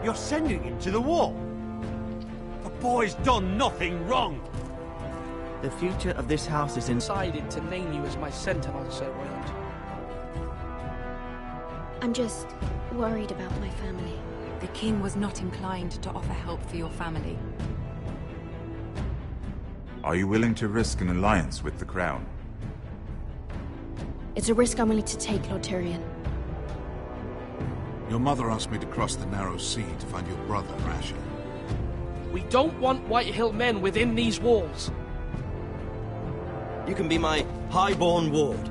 You're sending him to the wall? The boy's done nothing wrong. The future of this house is Decided to name you as my sentinel, Sir Royland. I'm just worried about my family. The king was not inclined to offer help for your family. Are you willing to risk an alliance with the crown? It's a risk I'm willing to take, Lord Tyrion. Your mother asked me to cross the narrow sea to find your brother, Asher. We don't want Whitehill men within these walls. You can be my highborn ward.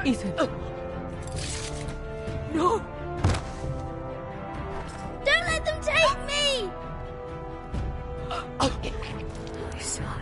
Ethan. No! Don't let them take me! My son.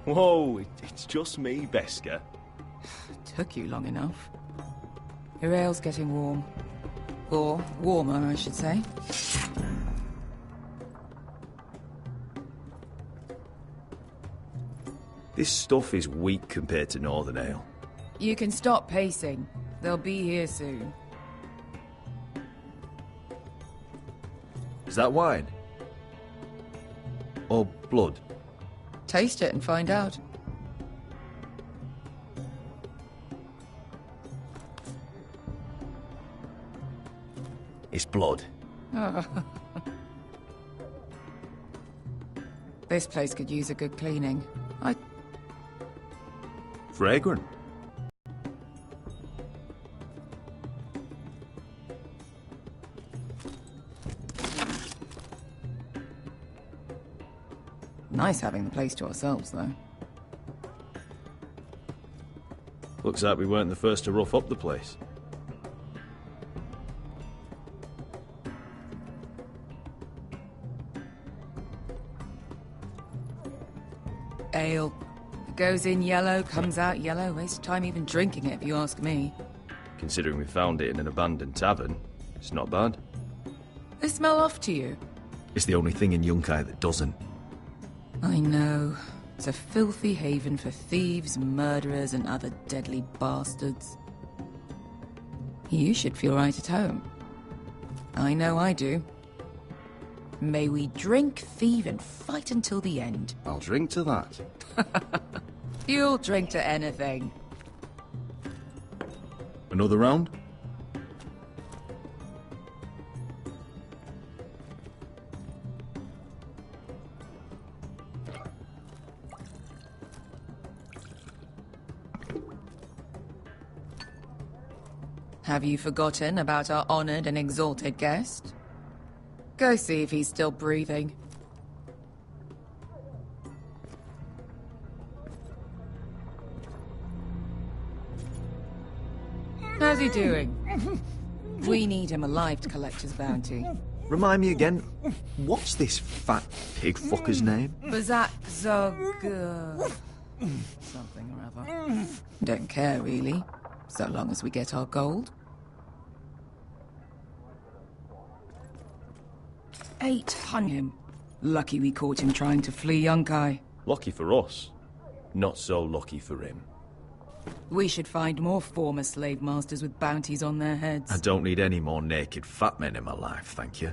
Whoa, it's just me, Beskar. Took you long enough. Your ale's getting warm. Or warmer, I should say. This stuff is weak compared to Northern Ale. You can stop pacing. They'll be here soon. Is that wine? Or blood? Taste it and find out. It's blood. This place could use a good cleaning. Fragrant. Nice having the place to ourselves, though. Looks like we weren't the first to rough up the place. Ale. It goes in yellow, comes out yellow. Waste time even drinking it, if you ask me. Considering we found it in an abandoned tavern, it's not bad. They smell off to you. It's the only thing in Yunkai that doesn't. I know. It's a filthy haven for thieves, murderers, and other deadly bastards. You should feel right at home. I know I do. May we drink, thieve, and fight until the end. I'll drink to that. You'll drink to anything. Another round? Have you forgotten about our honored and exalted guest? Go see if he's still breathing. How's he doing? We need him alive to collect his bounty. Remind me again, what's this fat pig fucker's name? Bazak Zog... something or other. Don't care, really. So long as we get our gold. 800 him. Lucky we caught him trying to flee Yunkai. Lucky for us. Not so lucky for him. We should find more former slave masters with bounties on their heads. I don't need any more naked fat men in my life, thank you.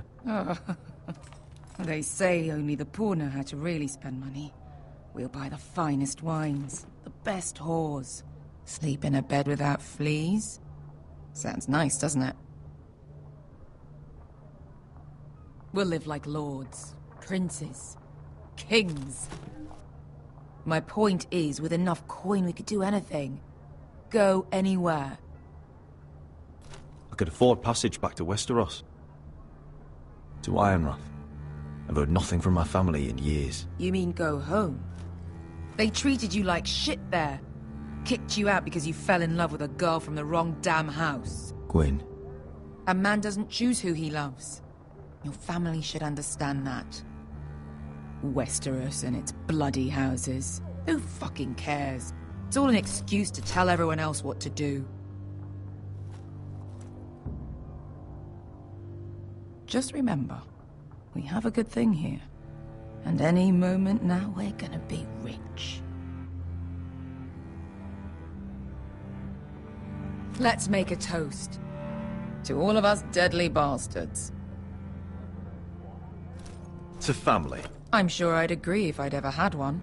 They say only the poor know how to really spend money. We'll buy the finest wines, the best whores, sleep in a bed without fleas. Sounds nice, doesn't it? We'll live like lords, princes, kings. My point is, with enough coin, we could do anything. Go anywhere. I could afford passage back to Westeros. To Ironrath. I've heard nothing from my family in years. You mean go home? They treated you like shit there. Kicked you out because you fell in love with a girl from the wrong damn house. Gwyn. A man doesn't choose who he loves. Your family should understand that. Westeros and its bloody houses. Who fucking cares? It's all an excuse to tell everyone else what to do. Just remember, we have a good thing here. And any moment now, we're gonna be rich. Let's make a toast. To all of us deadly bastards. To family. I'm sure I'd agree if I'd ever had one.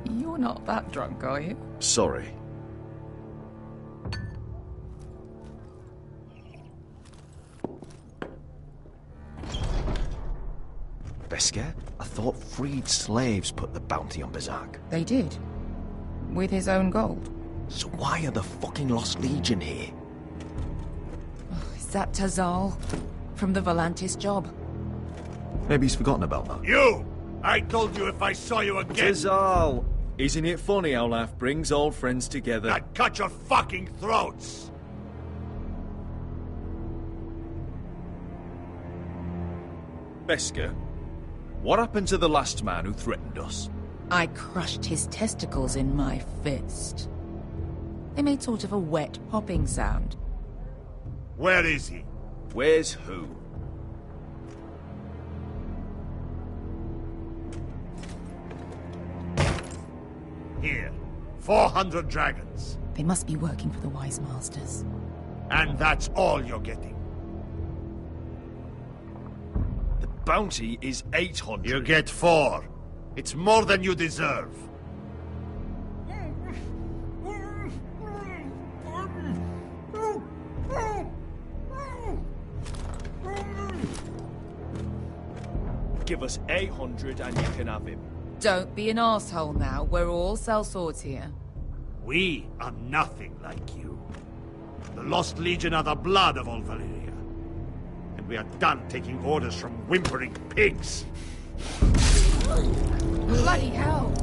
You're not that drunk, are you? Sorry. Beskar? I thought freed slaves put the bounty on Berserk. They did. With his own gold. So why are the fucking Lost Legion here? Is that Tazal? From the Volantis job? Maybe he's forgotten about that. You! I told you if I saw you again... Tazal! Isn't it funny how life brings old friends together? I'd cut your fucking throats! Beskar, what happened to the last man who threatened us? I crushed his testicles in my fist. They made sort of a wet popping sound. Where is he? Where's who? Here. 400 dragons. They must be working for the Wise Masters. And that's all you're getting. The bounty is 800. You get 4. It's more than you deserve. Give us 800 and you can have him. Don't be an asshole now. We're all sellswords here. We are nothing like you. The Lost Legion are the blood of all Valyria. And we are done taking orders from whimpering pigs. Bloody hell!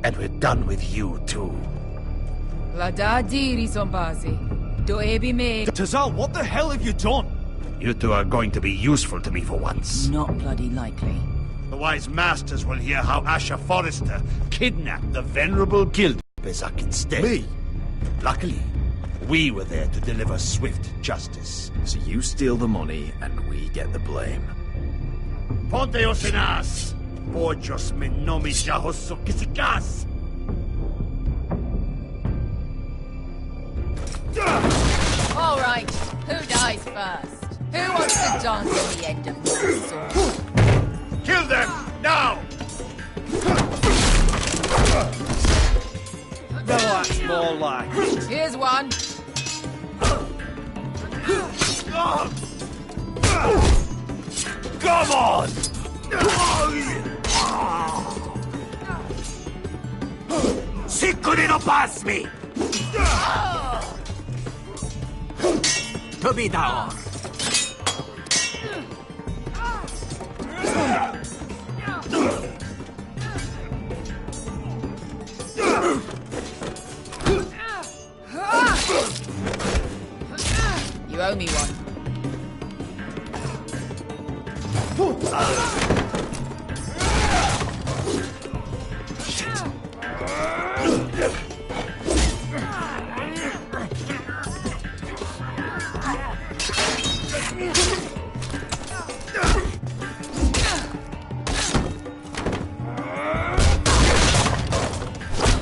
And we're done with you, too. La da diri, Zombazi. Do ebi me. Tazal, what the hell have you done? You two are going to be useful to me for once. Not bloody likely. The Wise Masters will hear how Asher Forrester kidnapped the venerable Guild Bezak instead. Me? Luckily, we were there to deliver swift justice. So you steal the money and we get the blame. Ponteos en as! Pojos me nomi jahoso kisikas! All right, who dies first? Who wants to dance at the end of my sword? Kill them, now! No, that's more like it. Here's one. Come on! Si couldn't pass me! To be down. You owe me one.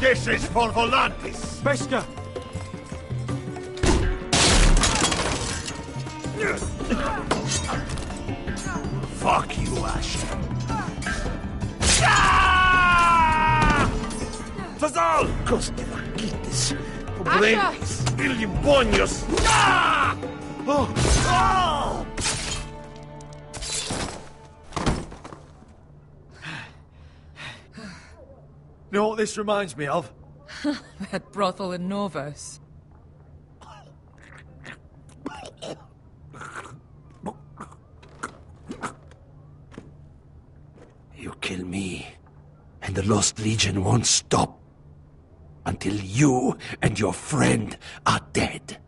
This is for Volantis. Beskar! Fuck you, Asher. Tazal! Coste vaquites. Pobrenis. Ilibonios. Oh! You know what this reminds me of? That brothel in Norvos. You kill me, and the Lost Legion won't stop until you and your friend are dead.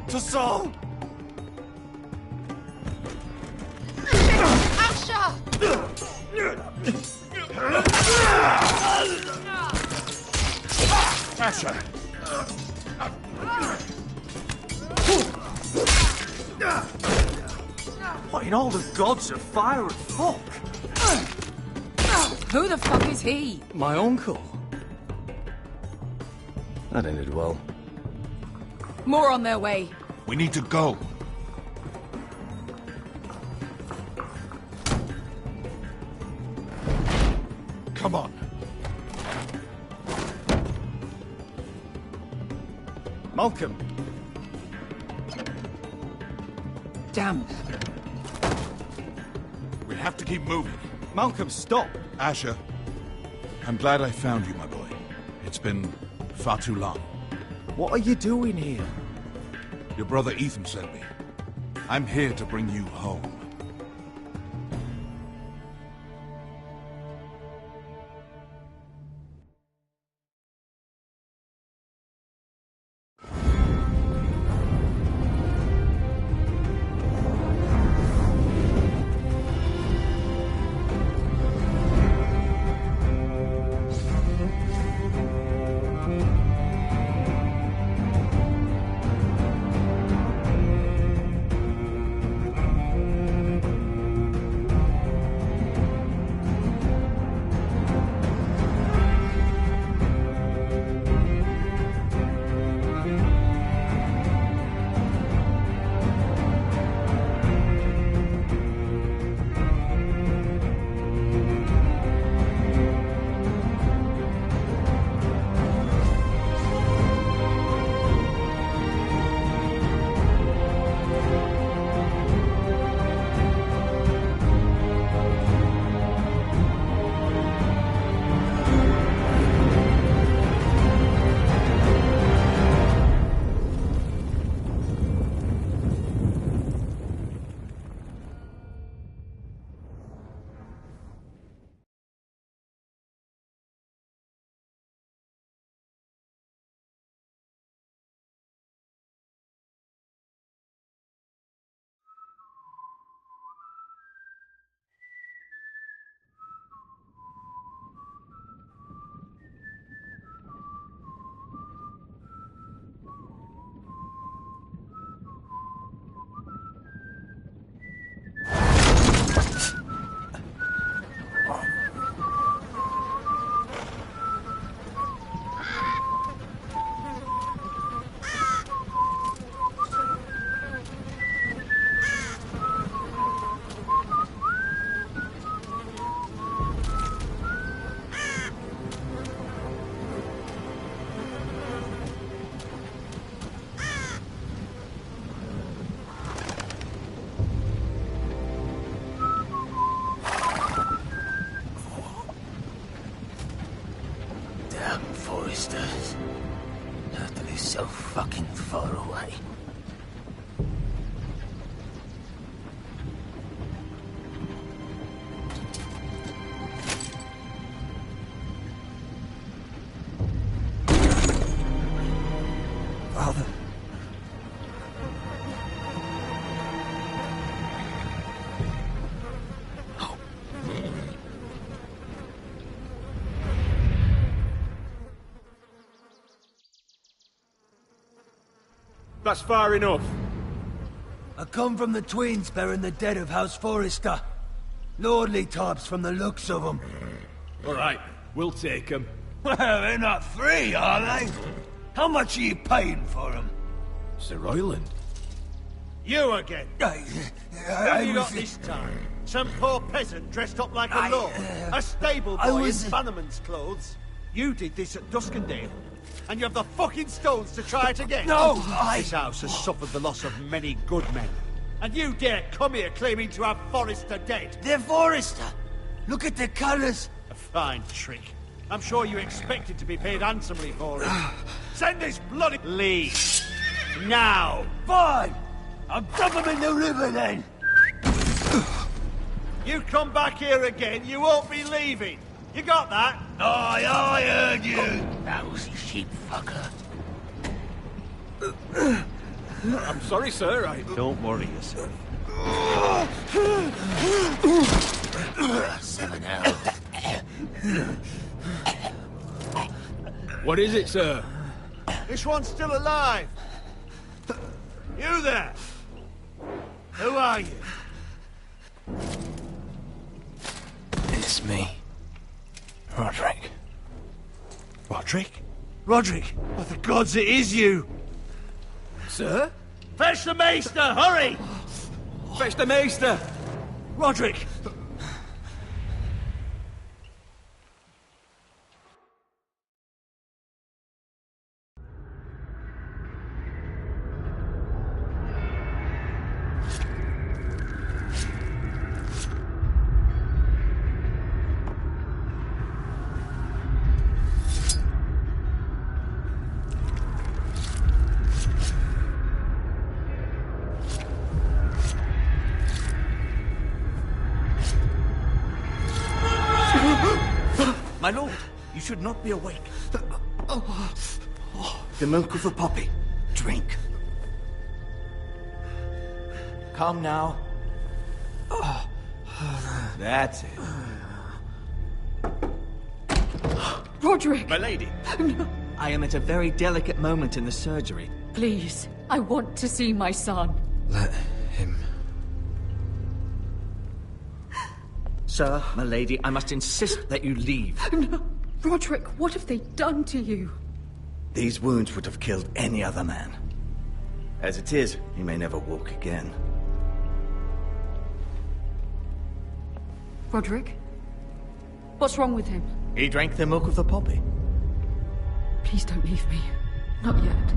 To Saul! Asher! Asher! What in all the gods of fire and fuck? Who the fuck is he? My uncle. That ended well. More on their way. We need to go. Come on. Malcolm. Damn. We have to keep moving. Malcolm, stop. Asher, I'm glad I found you, my boy. It's been far too long. What are you doing here? Your brother Ethan sent me. I'm here to bring you home. Foresters. Earth is so fucking far away. Father. That's far enough. I come from the twins bearing the dead of House Forrester. Lordly types from the looks of them. All right, we'll take them. Well, they're not free, are they? How much are you paying for them? Sir Royland. You again. Who have you got this time? Some poor peasant dressed up like a lord? A stable boy in Bannerman's clothes? You did this at Duskendale, and you have the fucking stones to try it again? No, This house has suffered the loss of many good men, and you dare come here claiming to have Forrester dead? They're Forrester! Look at the colours! A fine trick. I'm sure you expected to be paid handsomely for it. Send this bloody... Leave. Now! Fine! I'll dump them in the river then! You come back here again, you won't be leaving. You got that? Aye, I heard you! Lousy sheep fucker. I'm sorry, sir. Don't worry yourself. 7L. What is it, sir? This one's still alive. You there? Who are you? It's me. Roderick. Roderick? Roderick! By the gods, it is you! Sir? Fetch the maester, hurry! Fetch the maester! Roderick! My lord, you should not be awake. The milk of the poppy. Drink. Come now. That's it. Roderick! My lady. I am at a very delicate moment in the surgery. Please, I want to see my son. Let him. Sir, my lady, I must insist that you leave. No. Roderick, what have they done to you? These wounds would have killed any other man. As it is, he may never walk again. Roderick? What's wrong with him? He drank the milk of the poppy. Please don't leave me. Not yet.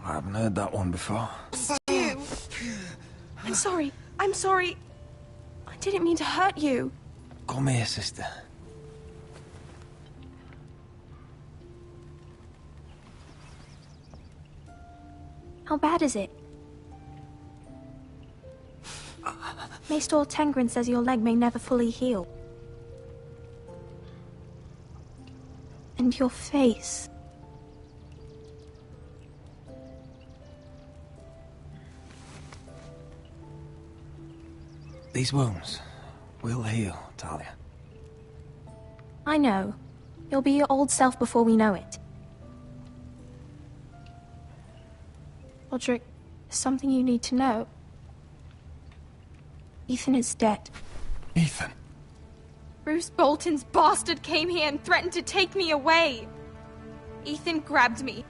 I haven't heard that one before. I'm sorry. I'm sorry. I didn't mean to hurt you. Come here, sister. How bad is it? Maester Tengrin says your leg may never fully heal. And your face. These wounds will heal, Talia. I know. You'll be your old self before we know it. Roderick, there's something you need to know. Ethan is dead. Ethan? Bruce Bolton's bastard came here and threatened to take me away. Ethan grabbed me.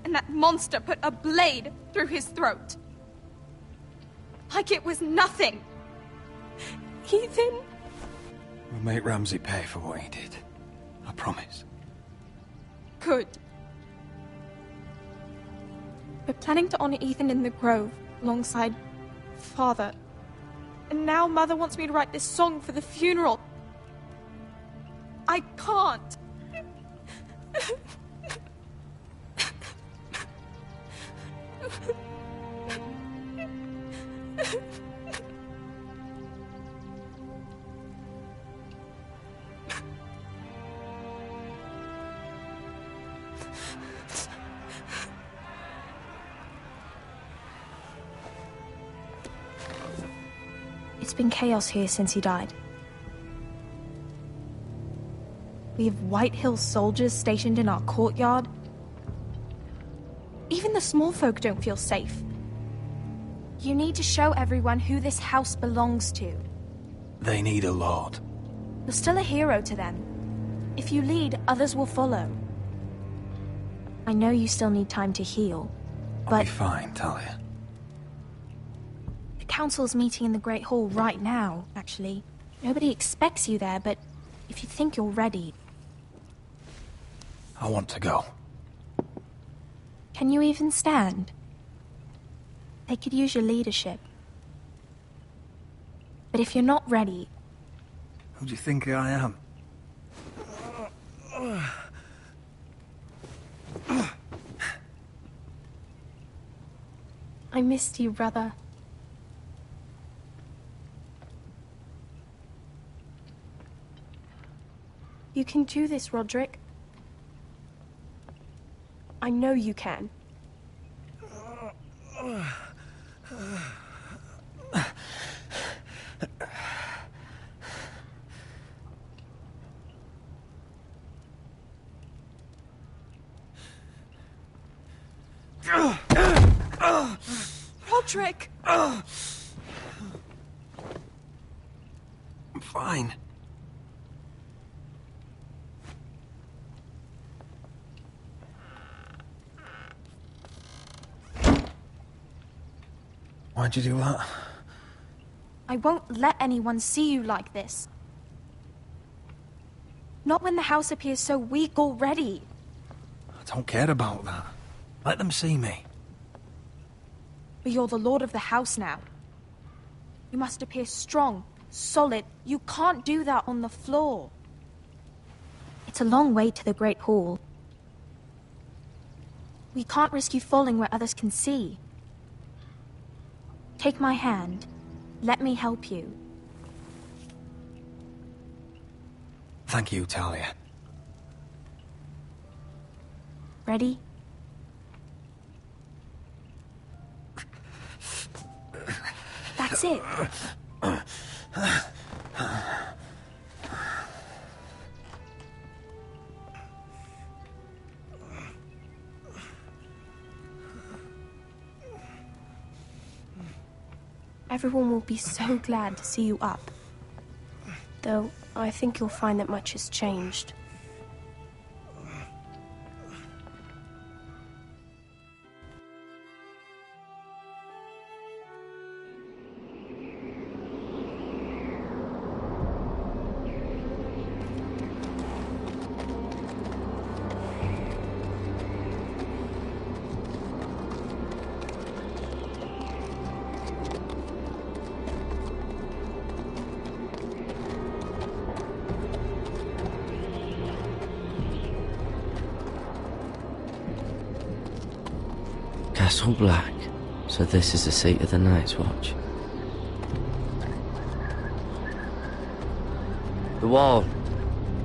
And that monster put a blade through his throat. Like it was nothing. Ethan? We'll make Ramsay pay for what he did. I promise. Good. We're planning to honor Ethan in the Grove, alongside Father. And now Mother wants me to write this song for the funeral. I can't. It's been chaos here since he died. We have White Hill soldiers stationed in our courtyard. Even the small folk don't feel safe. You need to show everyone who this house belongs to. They need a lord. You're still a hero to them. If you lead, others will follow. I know you still need time to heal, but... I'll be fine, Talia. The council's meeting in the Great Hall right now, actually. Nobody expects you there, but if you think you're ready... I want to go. Can you even stand? They could use your leadership. But if you're not ready... Who do you think I am? I missed you, brother. You can do this, Roderick. I know you can. Roderick! I'm fine. Why'd you do that? I won't let anyone see you like this. Not when the house appears so weak already. I don't care about that. Let them see me. But you're the lord of the house now. You must appear strong, solid. You can't do that on the floor. It's a long way to the Great Hall. We can't risk you falling where others can see. Take my hand. Let me help you. Thank you, Talia. Ready? That's it. Everyone will be so glad to see you up. Though, I think you'll find that much has changed. Castle Black. So this is the seat of the Night's Watch. The wall.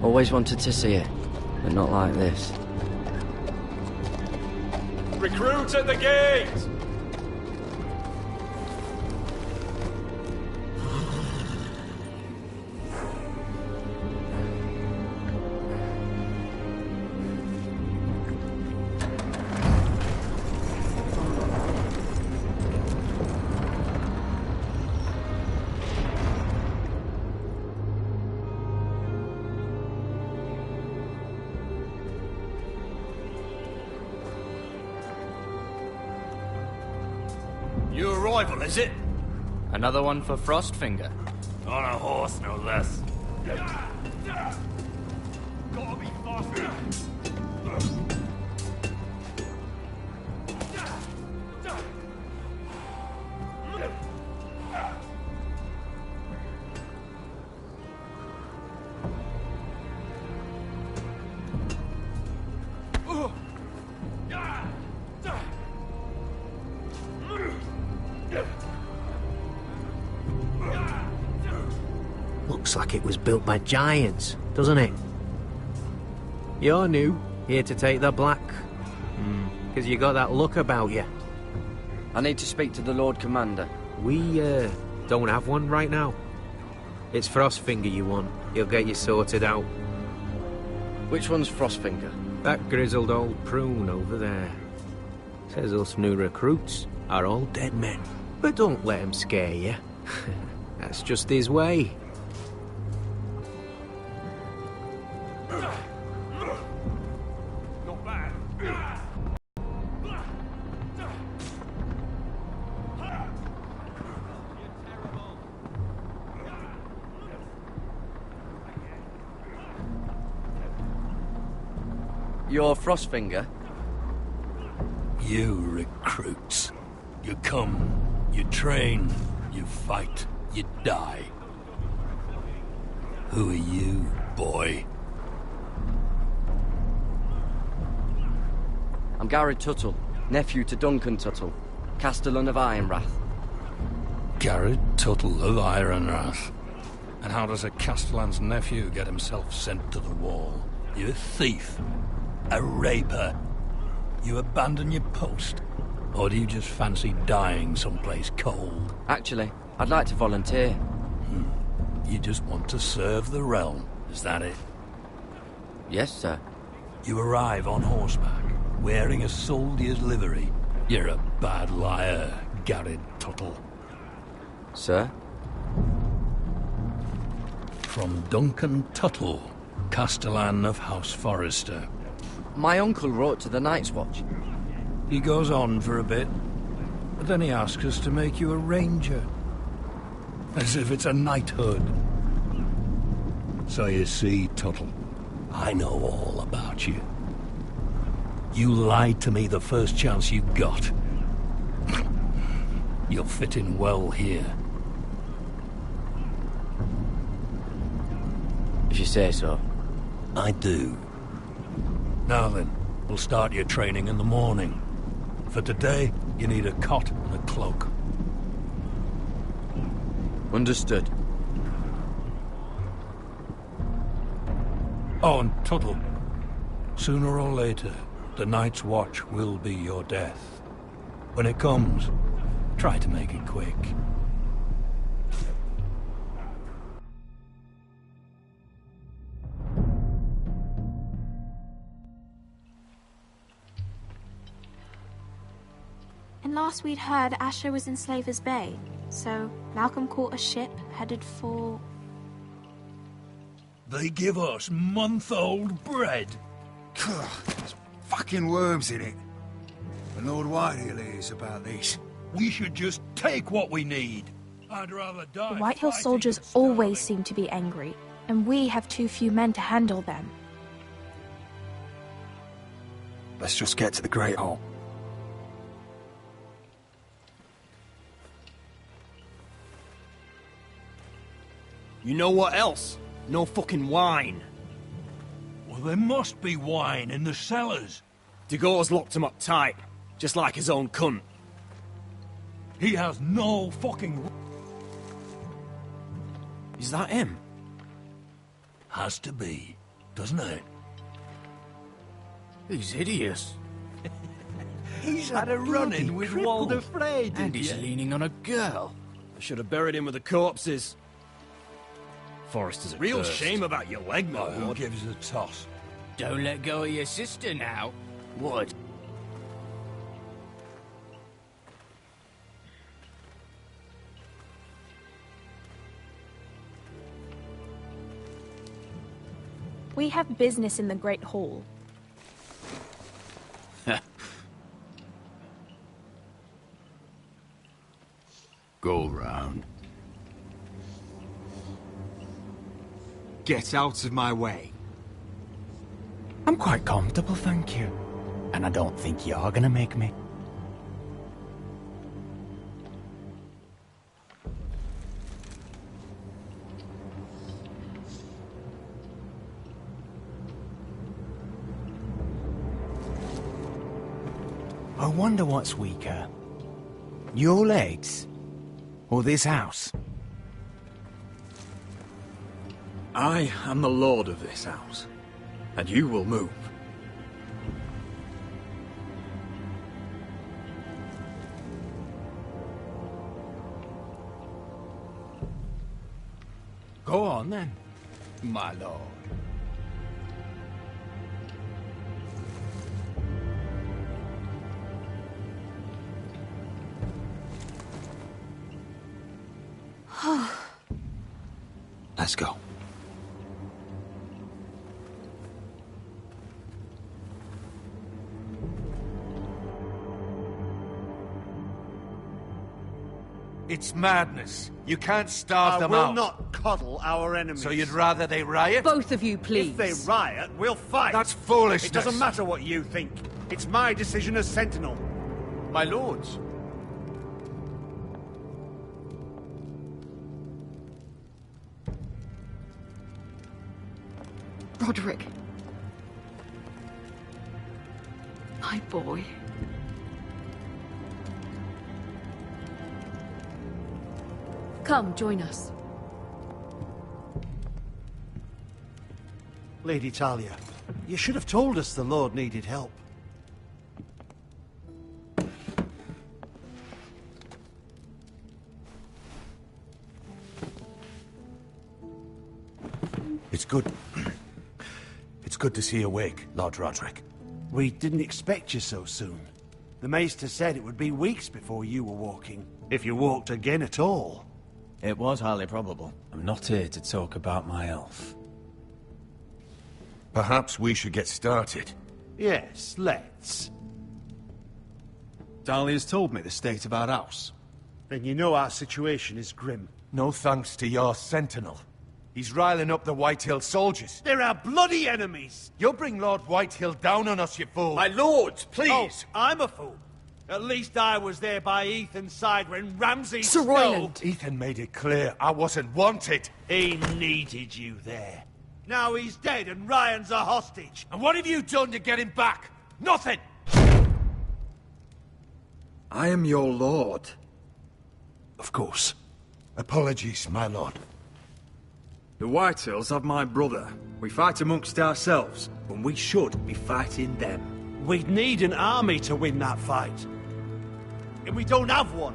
Always wanted to see it, but not like this. Recruits at the gate! New arrival, is it? Another one for Frostfinger. On a horse, no less. Gotta be faster. Looks like it was built by giants, doesn't it? You're new, here to take the black. Because you got that look about you. I need to speak to the Lord Commander. We Don't have one right now. It's Frostfinger you want. He'll get you sorted out. Which one's Frostfinger? That grizzled old prune over there. Says us new recruits are all dead men. But don't let him scare you. That's just his way. Not bad. You're Frostfinger? You recruits. You come, you train, you fight, you die. Who are you, boy? I'm Garrett Tuttle, nephew to Duncan Tuttle, Castellan of Ironrath. Garrett Tuttle of Ironrath. And how does a Castellan's nephew get himself sent to the wall? You a thief? A raper? You abandon your post? Or do you just fancy dying someplace cold? Actually, I'd like to volunteer. You just want to serve the realm, is that it? Yes, sir. You arrive on horseback, wearing a soldier's livery. You're a bad liar, Garrett Tuttle. Sir? From Duncan Tuttle, Castellan of House Forrester. My uncle wrote to the Night's Watch. He goes on for a bit, but then he asks us to make you a ranger. As if it's a knighthood. So you see, Tuttle, I know all about you. You lied to me the first chance you got. You'll fit in well here. If you say so. I do. Now then, we'll start your training in the morning. For today, you need a cot and a cloak. Understood. Oh, and Tuttle, sooner or later, the Night's Watch will be your death. When it comes, try to make it quick. And last we'd heard, Asher was in Slaver's Bay. So Malcolm caught a ship headed for... They give us month-old bread. There's fucking worms in it. And Lord Whitehill hears about this. We should just take what we need. I'd rather die. The Whitehill soldiers always seem to be angry, and we have too few men to handle them. Let's just get to the Great Hall. You know what else? No fucking wine. Well, there must be wine in the cellars. Degor's locked him up tight, just like his own cunt. He has no fucking... Is that him? Has to be, doesn't it? He's hideous. He's had a run-in with Walder Frey, And he's leaning on a girl. I should have buried him with the corpses. Forrester's a real cursed. shame about your leg, my Who lord. gives a toss? Don't let go of your sister now. Would. We have business in the Great Hall. Go round. Get out of my way. I'm quite comfortable, thank you. And I don't think you're gonna make me. I wonder what's weaker. Your legs? Or this house? I am the lord of this house, and you will move. Go on, then, my lord. Let's go. It's madness. You can't starve them out. I will not coddle our enemies. So you'd rather they riot? Both of you, please. If they riot, we'll fight. That's foolishness. It doesn't matter what you think. It's my decision as Sentinel. My lords. Roderick. My boy. Come, join us. Lady Talia, you should have told us the Lord needed help. It's good. It's good to see you awake, Lord Roderick. We didn't expect you so soon. The Maester said it would be weeks before you were walking, if you walked again at all. It was highly probable. I'm not here to talk about my elf. Perhaps we should get started. Yes, let's. Dahlia's told me the state of our house. Then you know our situation is grim. No thanks to your sentinel. He's riling up the Whitehill soldiers. They're our bloody enemies! You'll bring Lord Whitehill down on us, you fool! My lords, please! Oh, I'm a fool. At least I was there by Ethan's side when Ramsay Sir Royland. Ethan made it clear I wasn't wanted. He needed you there. Now he's dead and Ryan's a hostage. And what have you done to get him back? Nothing! I am your lord. Of course. Apologies, my lord. The Whitehills have my brother. We fight amongst ourselves, when we should be fighting them. We'd need an army to win that fight. And we don't have one.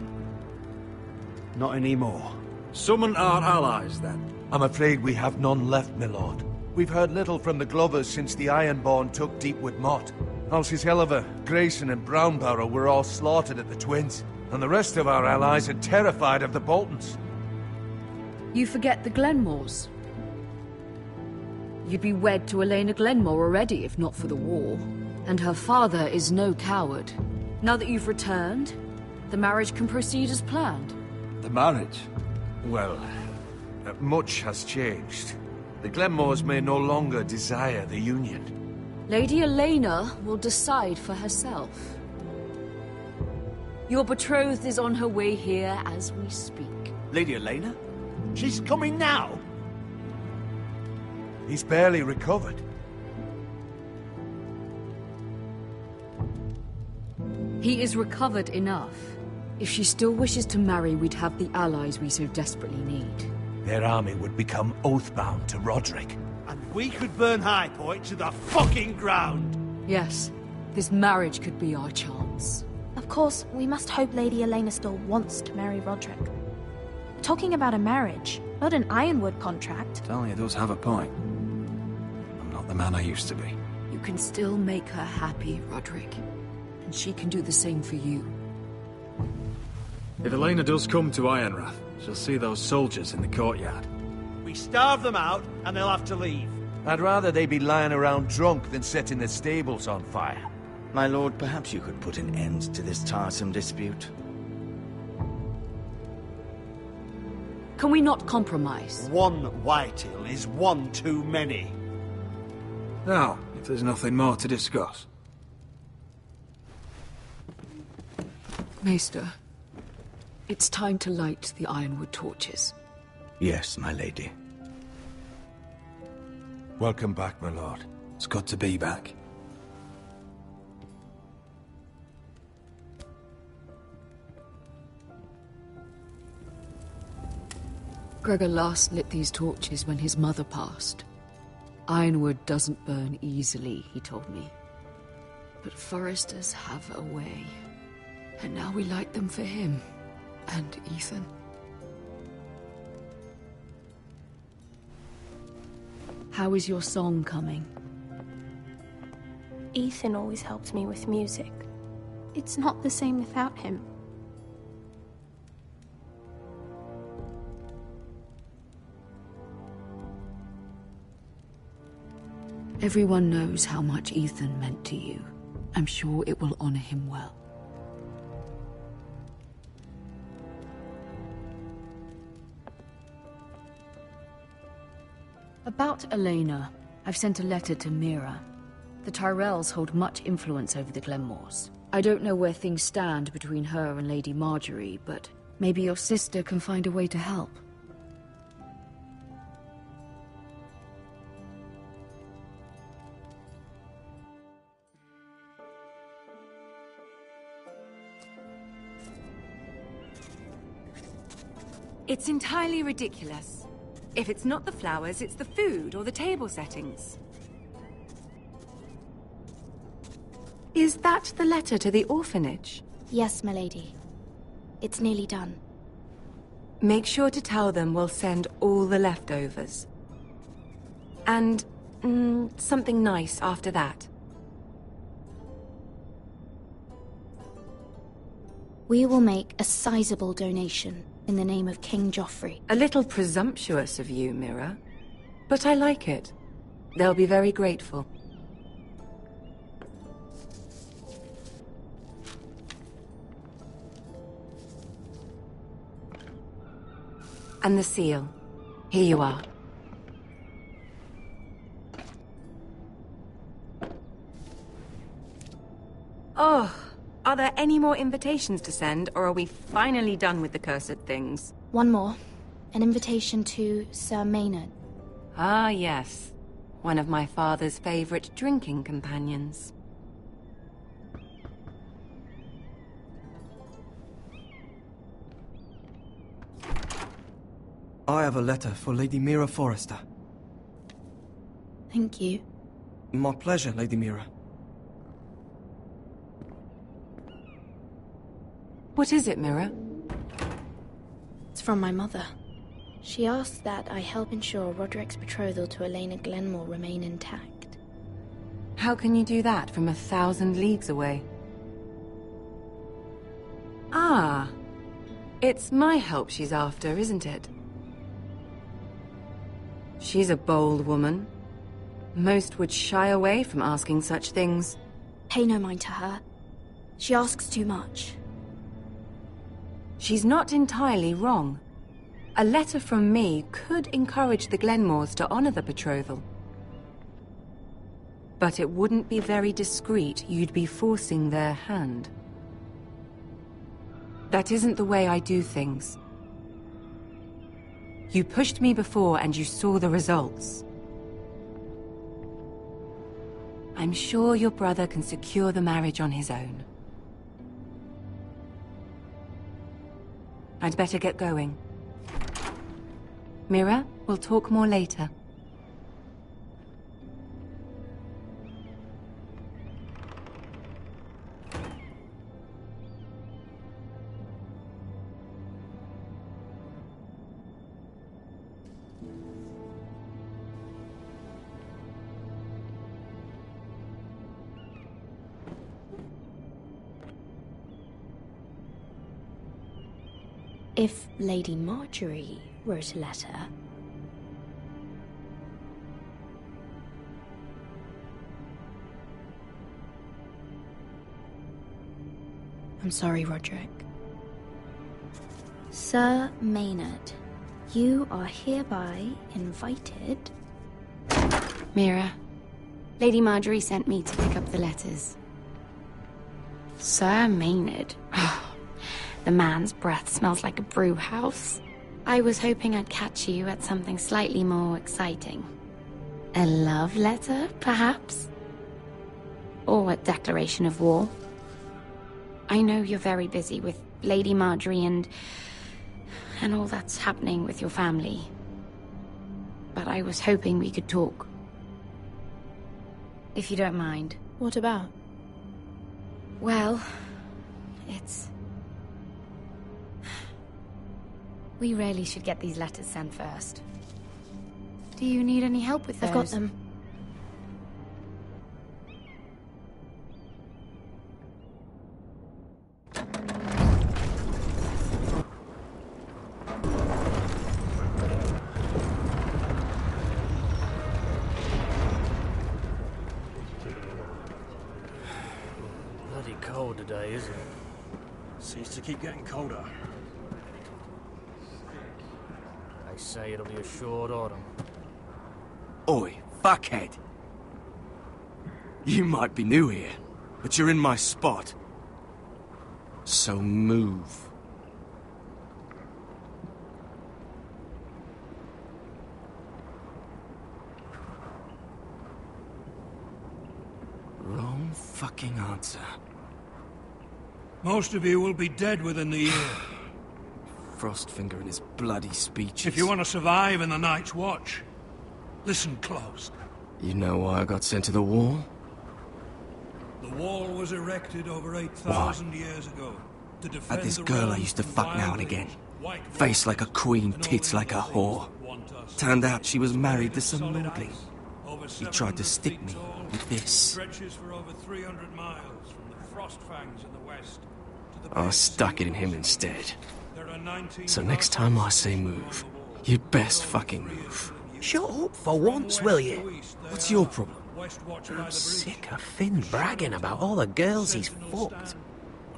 Not anymore. Summon our allies, then. I'm afraid we have none left, my lord. We've heard little from the Glovers since the Ironborn took Deepwood Motte. Houses Helliver, Grayson and Brownbarrow were all slaughtered at the Twins, and the rest of our allies are terrified of the Boltons. You forget the Glenmores. You'd be wed to Elena Glenmore already, if not for the war. And her father is no coward. Now that you've returned, the marriage can proceed as planned. The marriage? Well, much has changed. The Glenmores may no longer desire the union. Lady Elena will decide for herself. Your betrothed is on her way here as we speak. Lady Elena? She's coming now. He's barely recovered. He is recovered enough. If she still wishes to marry, we'd have the allies we so desperately need. Their army would become oathbound to Roderick. And we could burn High Point to the fucking ground. Yes, this marriage could be our chance. Of course, we must hope Lady Elena still wants to marry Roderick. Talking about a marriage, not an Ironwood contract. Dahlia does have a point. I'm not the man I used to be. You can still make her happy, Roderick. And she can do the same for you. If Elena does come to Ironrath, she'll see those soldiers in the courtyard. We starve them out, and they'll have to leave. I'd rather they be lying around drunk than setting the stables on fire. My lord, perhaps you could put an end to this tiresome dispute. Can we not compromise? One Whitehill is one too many. Now, if there's nothing more to discuss. Maester, it's time to light the Ironwood torches. Yes, my lady. Welcome back, my lord. It's good to be back. Gregor last lit these torches when his mother passed. Ironwood doesn't burn easily, he told me. But foresters have a way. And now we light them for him. And Ethan. How is your song coming? Ethan always helps me with music. It's not the same without him. Everyone knows how much Ethan meant to you. I'm sure it will honor him well. About Elena, I've sent a letter to Mira. The Tyrells hold much influence over the Glenmores. I don't know where things stand between her and Lady Marjorie, but maybe your sister can find a way to help. It's entirely ridiculous. If it's not the flowers, it's the food or the table settings. Is that the letter to the orphanage? Yes, my lady. It's nearly done. Make sure to tell them we'll send all the leftovers. And something nice after that. We will make a sizable donation in the name of King Joffrey. A little presumptuous of you, Mira. But I like it. They'll be very grateful. And the seal. Here you are. Oh, are there any more invitations to send, or are we finally done with the cursed things? One more. An invitation to Sir Maynard. Ah, yes. One of my father's favorite drinking companions. I have a letter for Lady Mira Forrester. Thank you. My pleasure, Lady Mira. What is it, Mira? It's from my mother. She asks that I help ensure Roderick's betrothal to Elena Glenmore remain intact. How can you do that from 1,000 leagues away? Ah, it's my help she's after, isn't it? She's a bold woman. Most would shy away from asking such things. Pay no mind to her. She asks too much. She's not entirely wrong. A letter from me could encourage the Glenmores to honor the betrothal. But it wouldn't be very discreet. You'd be forcing their hand. That isn't the way I do things. You pushed me before and you saw the results. I'm sure your brother can secure the marriage on his own. I'd better get going. Mira, we'll talk more later. If Lady Marjorie wrote a letter... I'm sorry, Roderick. Sir Maynard, you are hereby invited... Mira, Lady Marjorie sent me to pick up the letters. Sir Maynard. The man's breath smells like a brew house. I was hoping I'd catch you at something slightly more exciting. A love letter, perhaps? Or a declaration of war? I know you're very busy with Lady Marjorie and all that's happening with your family. But I was hoping we could talk. If you don't mind. What about? Well, it's... We really should get these letters sent first. Do you need any help with those? I've got them. Bloody cold today, isn't it? Seems to keep getting colder. They say it'll be a short autumn. Oi, fuckhead. You might be new here, but you're in my spot. So move. Wrong fucking answer. Most of you will be dead within the year. Frostfinger and his bloody speeches. If you want to survive in the Night's Watch, listen close. You know why I got sent to the wall? The wall was erected over 8,000 years ago to defend Had this the girl I realms used to from fuck now and wildlings, again. white Face like a queen, tits like a whore. Turned out she was married to some lordling. He tried to stick me with this. Stretches for over 300 miles from the Frostfangs in the west to the I stuck it in him instead. There are 19 So next time I say move, you'd best fucking move. Shut up for once, will you? What's your problem? I'm sick of Finn bragging about all the girls he's fucked.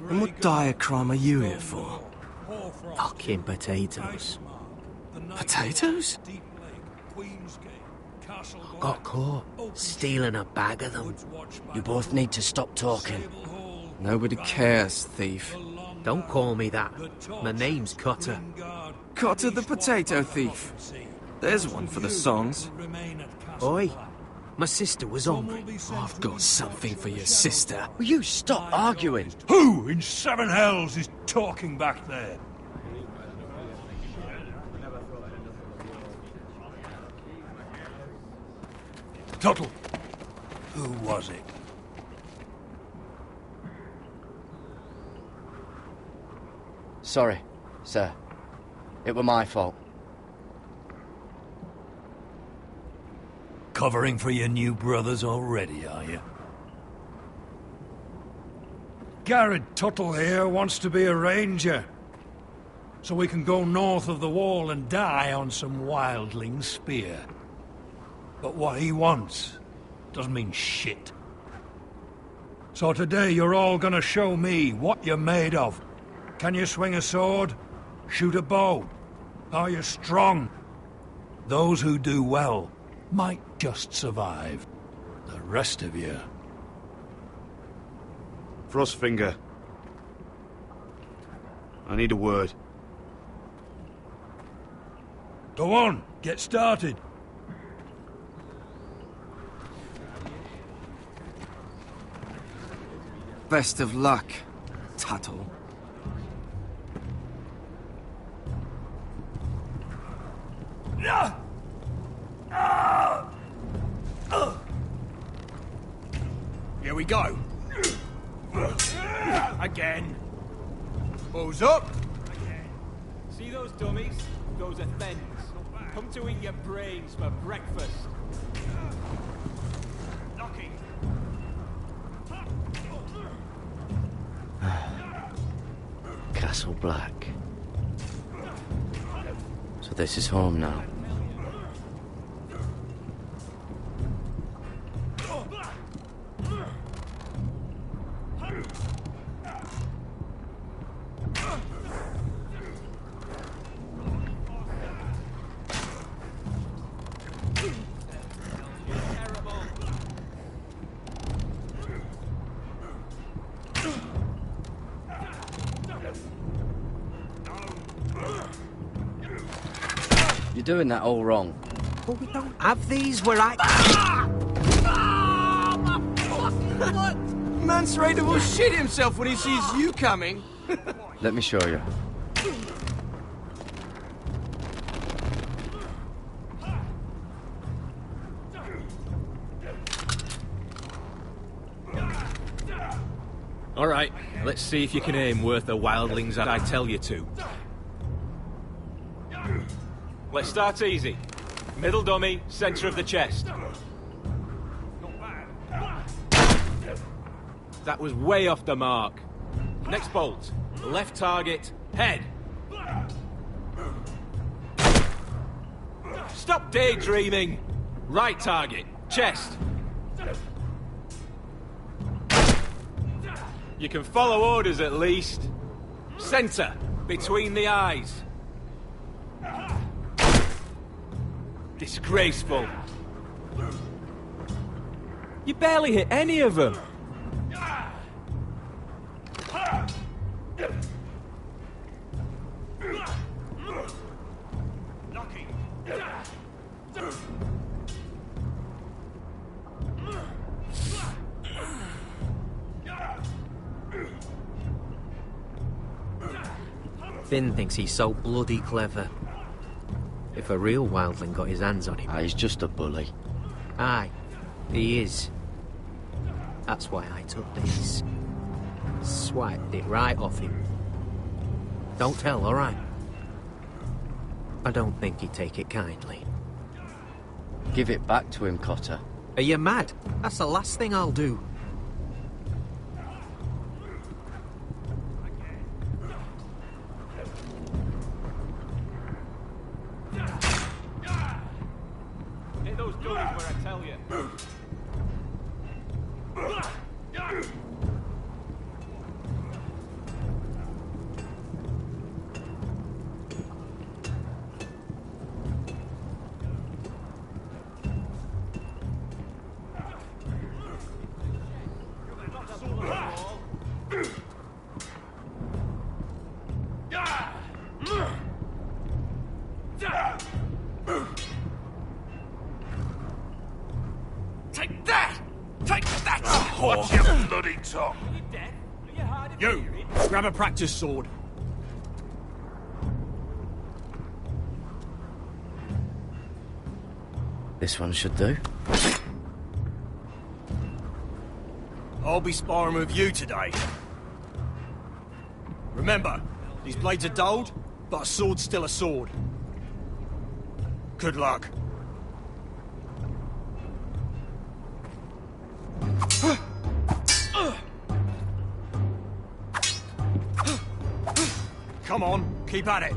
And what dire crime are you here for? Fucking potatoes. Potatoes? Got caught stealing a bag of them. You both need to stop talking. Nobody cares, thief. Don't call me that. My name's Cutter. Cutter the potato thief. There's one for the songs. Oi, my sister was hungry. I've got something for your sister. Will you stop arguing? Who in seven hells is talking back there? Tuttle, who was it? Sorry, sir. It were my fault. Covering for your new brothers already, are you? Garrett Tuttle here wants to be a ranger. So we can go north of the wall and die on some wildling spear. But what he wants doesn't mean shit. So today you're all gonna show me what you're made of. Can you swing a sword? Shoot a bow? Are you strong? Those who do well might just survive. The rest of you... Frostfinger. I need a word. Go on, get started. Best of luck, Tuttle. Here we go. Again. Bows up. See those dummies? Those are thens. Come to eat your brains for breakfast. Knocking. Castle Black. So this is home now. You're doing that all wrong. But we don't have these where I... Man's ready will shit himself when he sees you coming. Let me show you. All right, let's see if you can aim worth the wildlings that I tell you to. Let's start easy. Middle dummy, center of the chest. That was way off the mark. Next bolt. Left target, head. Stop daydreaming. Right target, chest. You can follow orders at least. Center, between the eyes. Disgraceful. You barely hit any of them. Finn thinks he's so bloody clever. If a real wildling got his hands on him... He's just a bully. Aye, he is. That's why I took this. Swiped it right off him. Don't tell, alright? I don't think he'd take it kindly. Give it back to him, Cotter. Are you mad? That's the last thing I'll do. Hit those dummies where I tell you. Take that! Take that! Watch your bloody tongue! You! Grab a practice sword. This one should do. I'll be sparring with you today. Remember, these blades are dulled, but a sword's still a sword. Good luck. Come on, keep at it.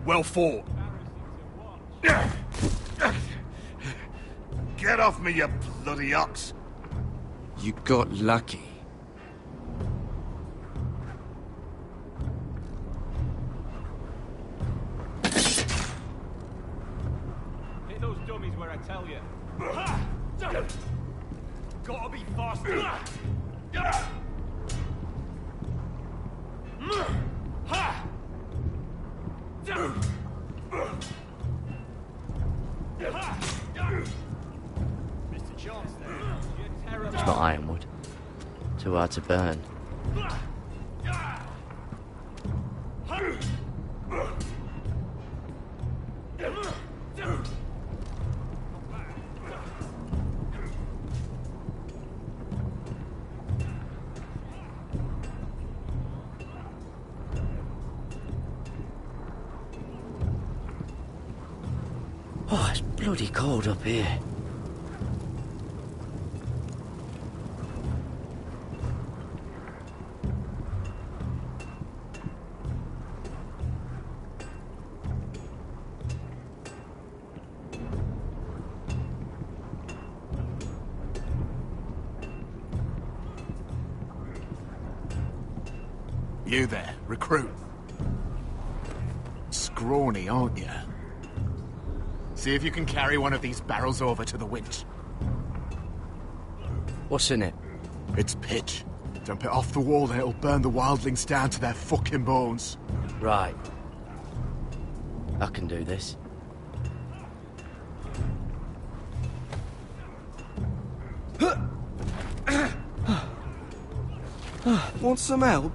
Well fought. Get off me, you bloody ox! You got lucky. Hit those dummies where I tell you. Gotta be faster. It's not ironwood. Too hard to burn. Oh, it's bloody cold up here. You there, recruit. Scrawny, aren't you? See if you can carry one of these barrels over to the winch. What's in it? It's pitch. Dump it off the wall and it'll burn the wildlings down to their fucking bones. Right. I can do this. Want some help?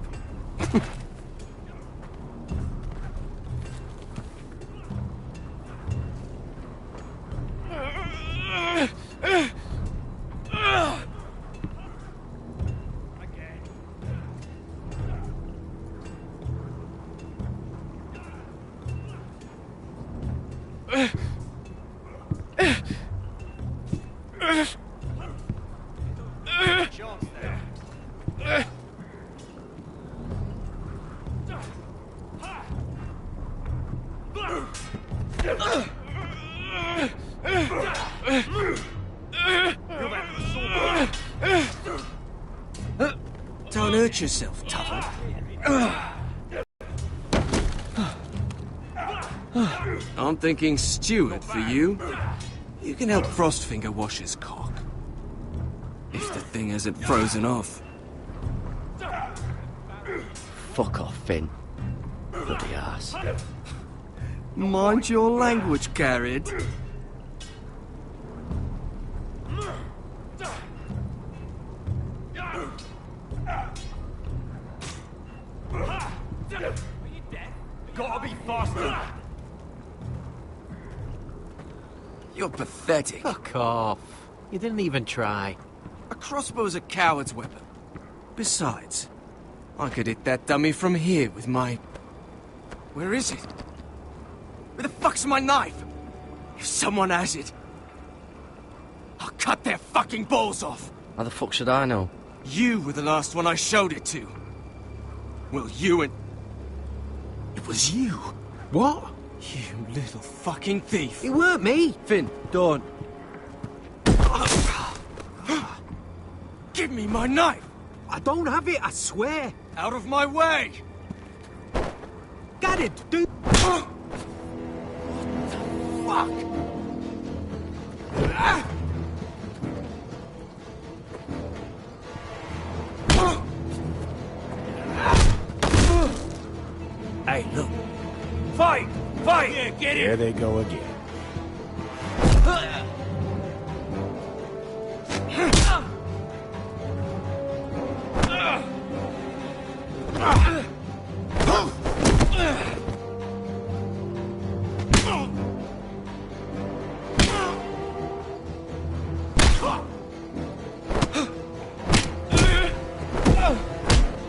Don't hurt yourself, Tuttle. I'm thinking steward for you. You can help Frostfinger wash his cock. If the thing hasn't frozen off. Fuck off, Finn. Bloody ass. Mind your language, Garrett. Gotta be faster. You're pathetic. Fuck off. You didn't even try. A crossbow's a coward's weapon. Besides, I could hit that dummy from here with my... Where is it? Where the fuck's my knife? If someone has it, I'll cut their fucking balls off. How the fuck should I know? You were the last one I showed it to. Well, you and... It was you. What? You little fucking thief. It weren't me. Finn, don't. Give me my knife. I don't have it, I swear. Out of my way. Got it, dude. What the fuck? Hey, look. Fight! Fight! Yeah, get it! There they go again.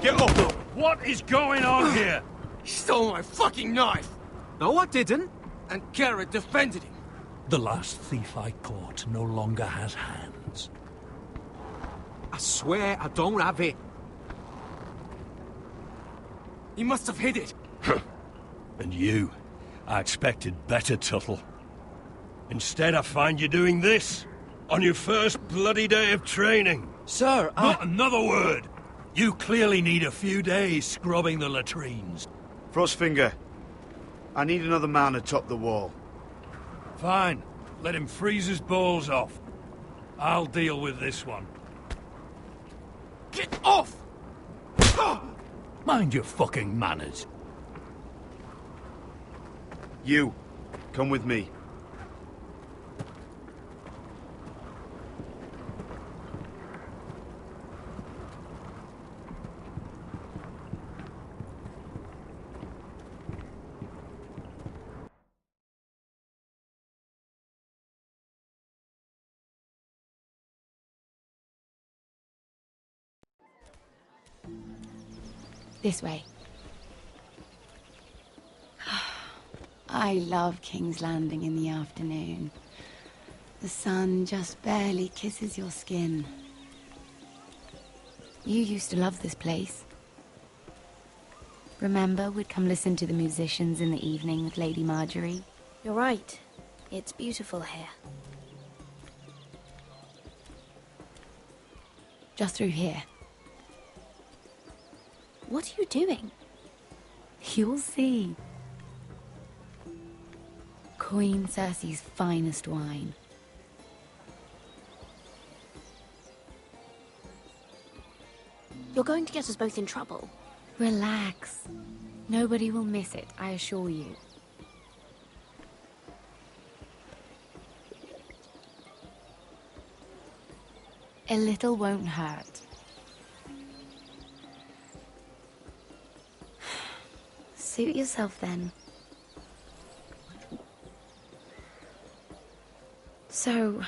Get up! What is going on here? He stole my fucking knife! No, I didn't. And Garrett defended him. The last thief I caught no longer has hands. I swear I don't have it. He must have hid it. And you, I expected better, Tuttle. Instead, I find you doing this on your first bloody day of training. Sir, Not another word! You clearly need a few days scrubbing the latrines. Frostfinger, I need another man atop the wall. Fine. Let him freeze his balls off. I'll deal with this one. Get off! Mind your fucking manners. You, come with me. This way. I love King's Landing in the afternoon. The sun just barely kisses your skin. You used to love this place. Remember, we'd come listen to the musicians in the evening with Lady Marjorie? You're right. It's beautiful here. Just through here. What are you doing? You'll see. Queen Cersei's finest wine. You're going to get us both in trouble. Relax. Nobody will miss it, I assure you. A little won't hurt. Suit yourself then. So,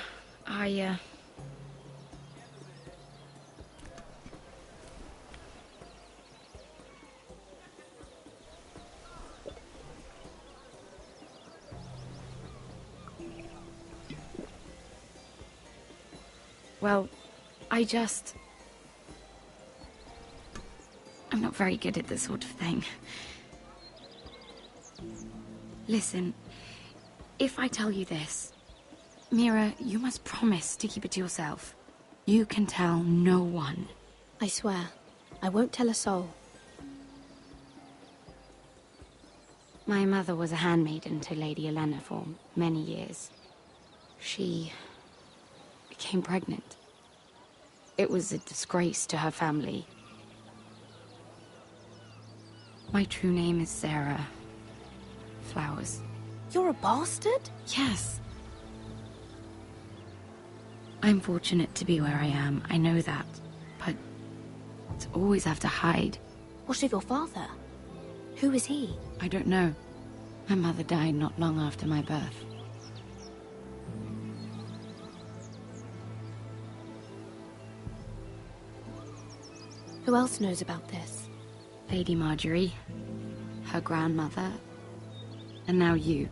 Well, I'm not very good at this sort of thing. Listen, if I tell you this, Mira, you must promise to keep it to yourself. You can tell no one. I swear, I won't tell a soul. My mother was a handmaiden to Lady Elena for many years. She became pregnant. It was a disgrace to her family. My true name is Sarah Flowers. You're a bastard? Yes. I'm fortunate to be where I am, I know that. But to always have to hide. What of your father? Who is he? I don't know. My mother died not long after my birth. Who else knows about this? Lady Marjorie, her grandmother, and now you.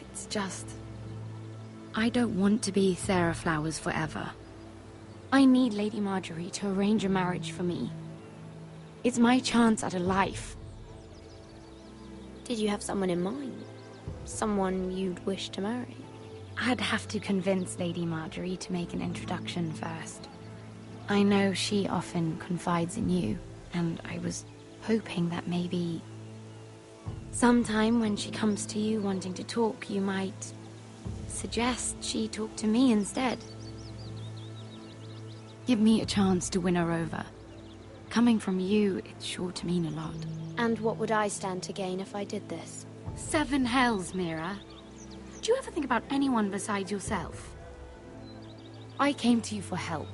It's just... I don't want to be Sarah Flowers forever. I need Lady Marjorie to arrange a marriage for me. It's my chance at a life. Did you have someone in mind? Someone you'd wish to marry? I'd have to convince Lady Marjorie to make an introduction first. I know she often confides in you, and I was hoping that maybe... sometime when she comes to you wanting to talk, you might suggest she talk to me instead. Give me a chance to win her over. Coming from you, it's sure to mean a lot. And what would I stand to gain if I did this? 7 hells, Mira. Do you ever think about anyone besides yourself? I came to you for help.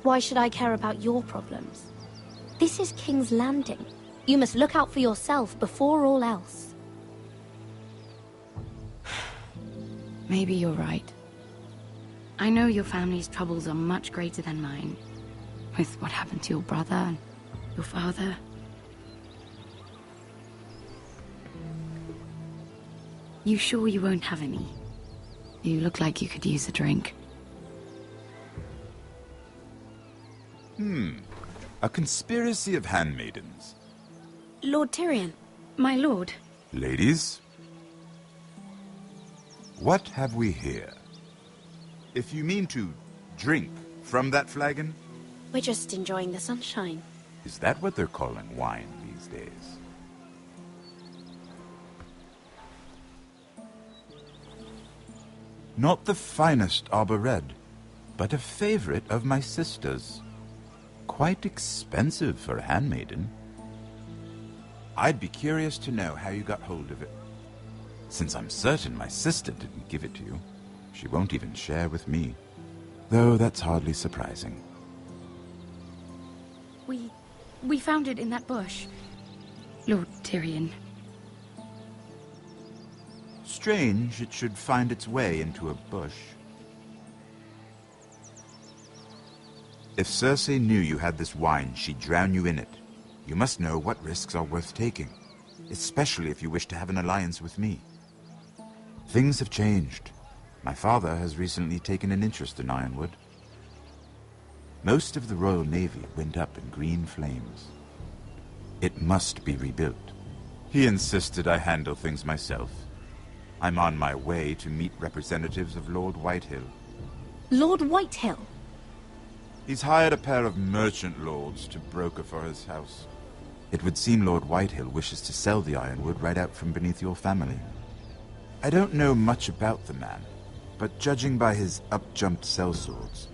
Why should I care about your problems? This is King's Landing. You must look out for yourself before all else. Maybe you're right. I know your family's troubles are much greater than mine. With what happened to your brother and your father. You sure you won't have any? You look like you could use a drink. A conspiracy of handmaidens. Lord Tyrion. My lord. Ladies, what have we here? If you mean to drink from that flagon, We're just enjoying the sunshine. is that what they're calling wine these days? Not the finest arbor red, but a favorite of my sister's. Quite expensive for a handmaiden. I'd be curious to know how you got hold of it. Since I'm certain my sister didn't give it to you, she won't even share with me. Though that's hardly surprising. We found it in that bush. Lord Tyrion. Strange it should find its way into a bush. If Cersei knew you had this wine, she'd drown you in it. You must know what risks are worth taking, especially if you wish to have an alliance with me. Things have changed. My father has recently taken an interest in Ironwood. Most of the Royal Navy went up in green flames. It must be rebuilt. He insisted I handle things myself. I'm on my way to meet representatives of Lord Whitehill. Lord Whitehill? He's hired a pair of merchant lords to broker for his house. It would seem Lord Whitehill wishes to sell the Ironwood right out from beneath your family. I don't know much about the man, but judging by his up-jumped sellswords,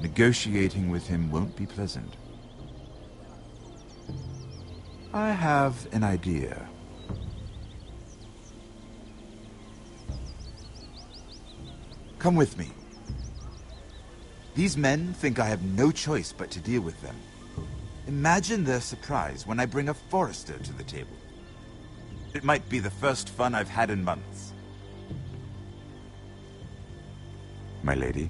negotiating with him won't be pleasant. I have an idea. Come with me. These men think I have no choice but to deal with them. Imagine their surprise when I bring a forester to the table. It might be the first fun I've had in months. My lady.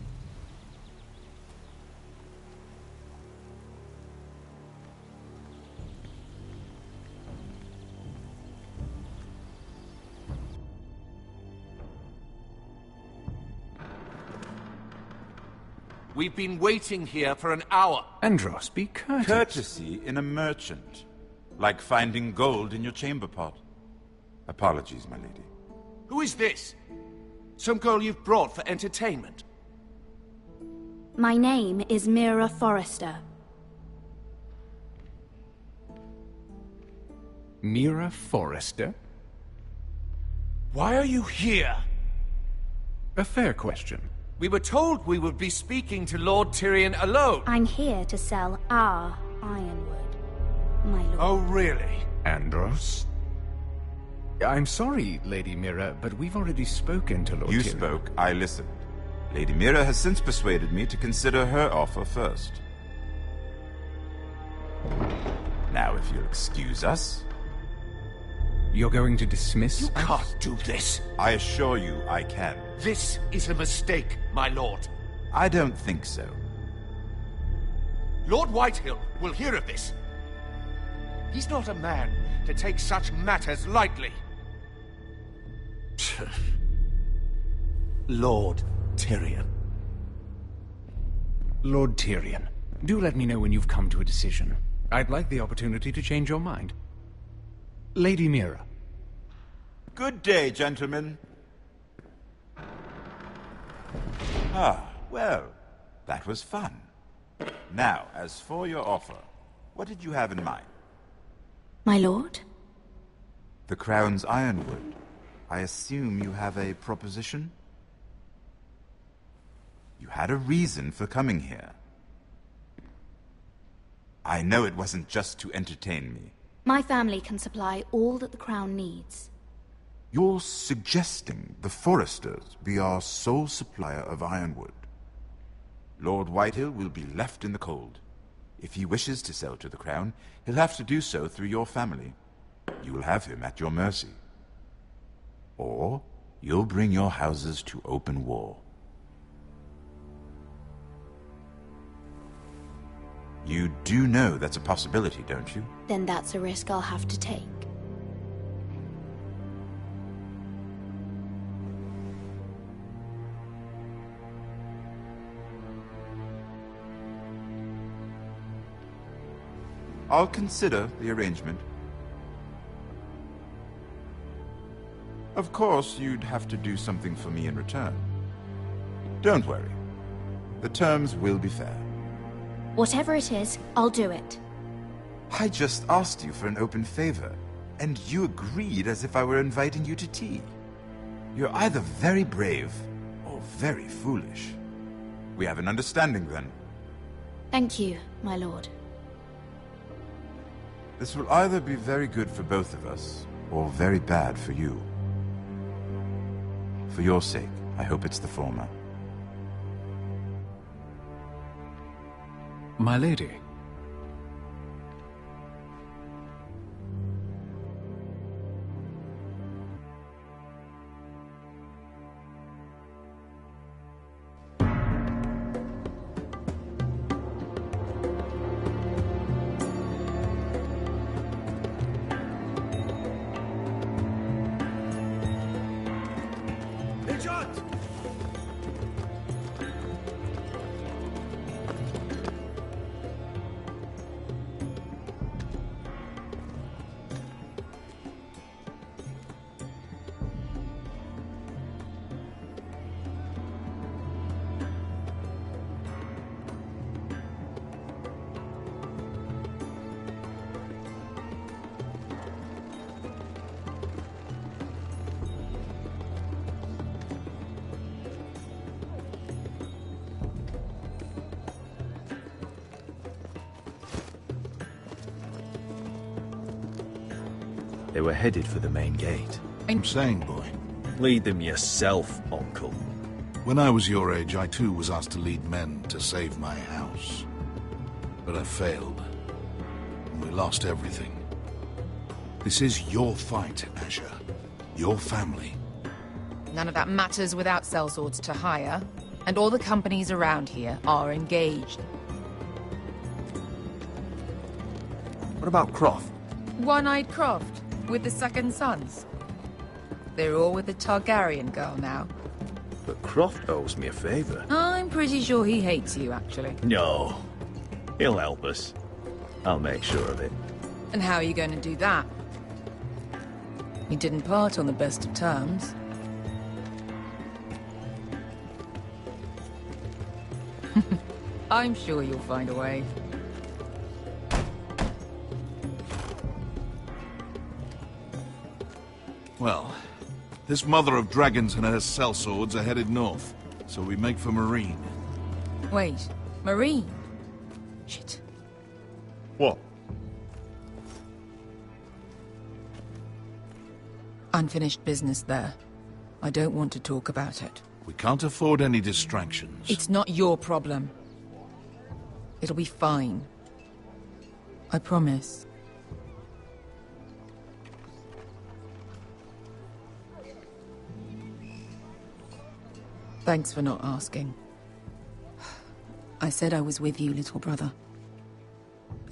We've been waiting here for an hour. Andros, be courteous. Courtesy in a merchant. Like finding gold in your chamber pot. Apologies, my lady. Who is this? Some girl you've brought for entertainment? My name is Mira Forrester. Mira Forrester? Why are you here? A fair question. We were told we would be speaking to Lord Tyrion alone. I'm here to sell our ironwood, my lord. Oh, really? Andros? I'm sorry, Lady Mira, but we've already spoken to Lord Tyrion. You spoke, I listened. Lady Mira has since persuaded me to consider her offer first. Now, if you'll excuse us... You're going to dismiss You us? can't do this. I assure you I can. This is a mistake, my lord. I don't think so. Lord Whitehill will hear of this. He's not a man to take such matters lightly. Lord Tyrion. Lord Tyrion, do let me know when you've come to a decision. I'd like the opportunity to change your mind. Lady Mira. Good day, gentlemen. Ah, well, that was fun. Now, as for your offer, what did you have in mind? My lord? The Crown's ironwood. I assume you have a proposition? You had a reason for coming here. I know it wasn't just to entertain me. My family can supply all that the Crown needs. You're suggesting the Forresters be our sole supplier of ironwood. Lord Whitehill will be left in the cold. If he wishes to sell to the Crown, he'll have to do so through your family. You will have him at your mercy. Or you'll bring your houses to open war. You do know that's a possibility, don't you? Then that's a risk I'll have to take. I'll consider the arrangement. Of course, you'd have to do something for me in return. Don't worry. The terms will be fair. Whatever it is, I'll do it. I just asked you for an open favor, and you agreed as if I were inviting you to tea. You're either very brave or very foolish. We have an understanding then. Thank you, my lord. This will either be very good for both of us, or very bad for you. For your sake, I hope it's the former. My lady. They were headed for the main gate. I'm saying, boy. Lead them yourself, Uncle. When I was your age, I too was asked to lead men to save my house. But I failed. And we lost everything. This is your fight, Asher. Your family. None of that matters without sellswords to hire. And all the companies around here are engaged. What about Croft? One-eyed Croft, with the second sons. They're all with the Targaryen girl now. but Croft owes me a favour. I'm pretty sure he hates you, actually. No. He'll help us. I'll make sure of it. And how are you going to do that? You didn't part on the best of terms. I'm sure you'll find a way. Well, this mother of dragons and her sellswords are headed north, so we make for Marine. Wait, Marine? Shit. What? Unfinished business there. I don't want to talk about it. We can't afford any distractions. It's not your problem. It'll be fine. I promise. Thanks for not asking. I said I was with you, little brother.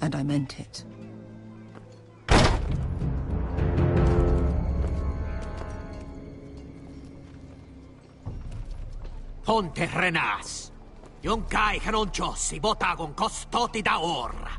And I meant it. Ponte Renas. Yon kai canon jossi botagon costoti da orra.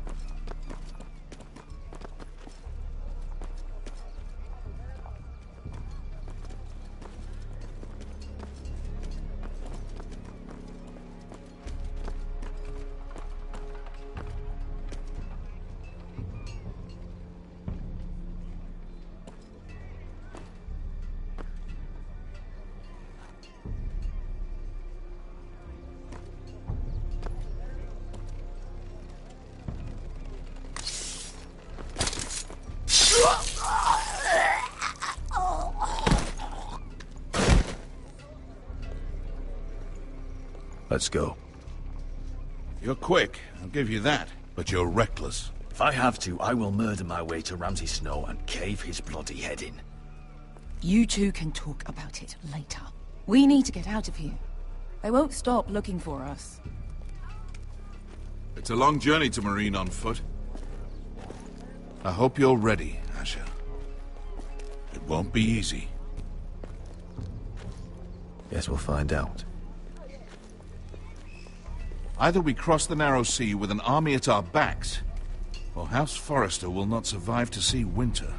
Let's go. You're quick, I'll give you that, but you're reckless. If I have to, I will murder my way to Ramsay Snow and cave his bloody head in. You two can talk about it later. We need to get out of here. They won't stop looking for us. It's a long journey to Marine on foot. I hope you're ready, Asher. It won't be easy. Guess we'll find out. Either we cross the narrow sea with an army at our backs, or House Forrester will not survive to see winter.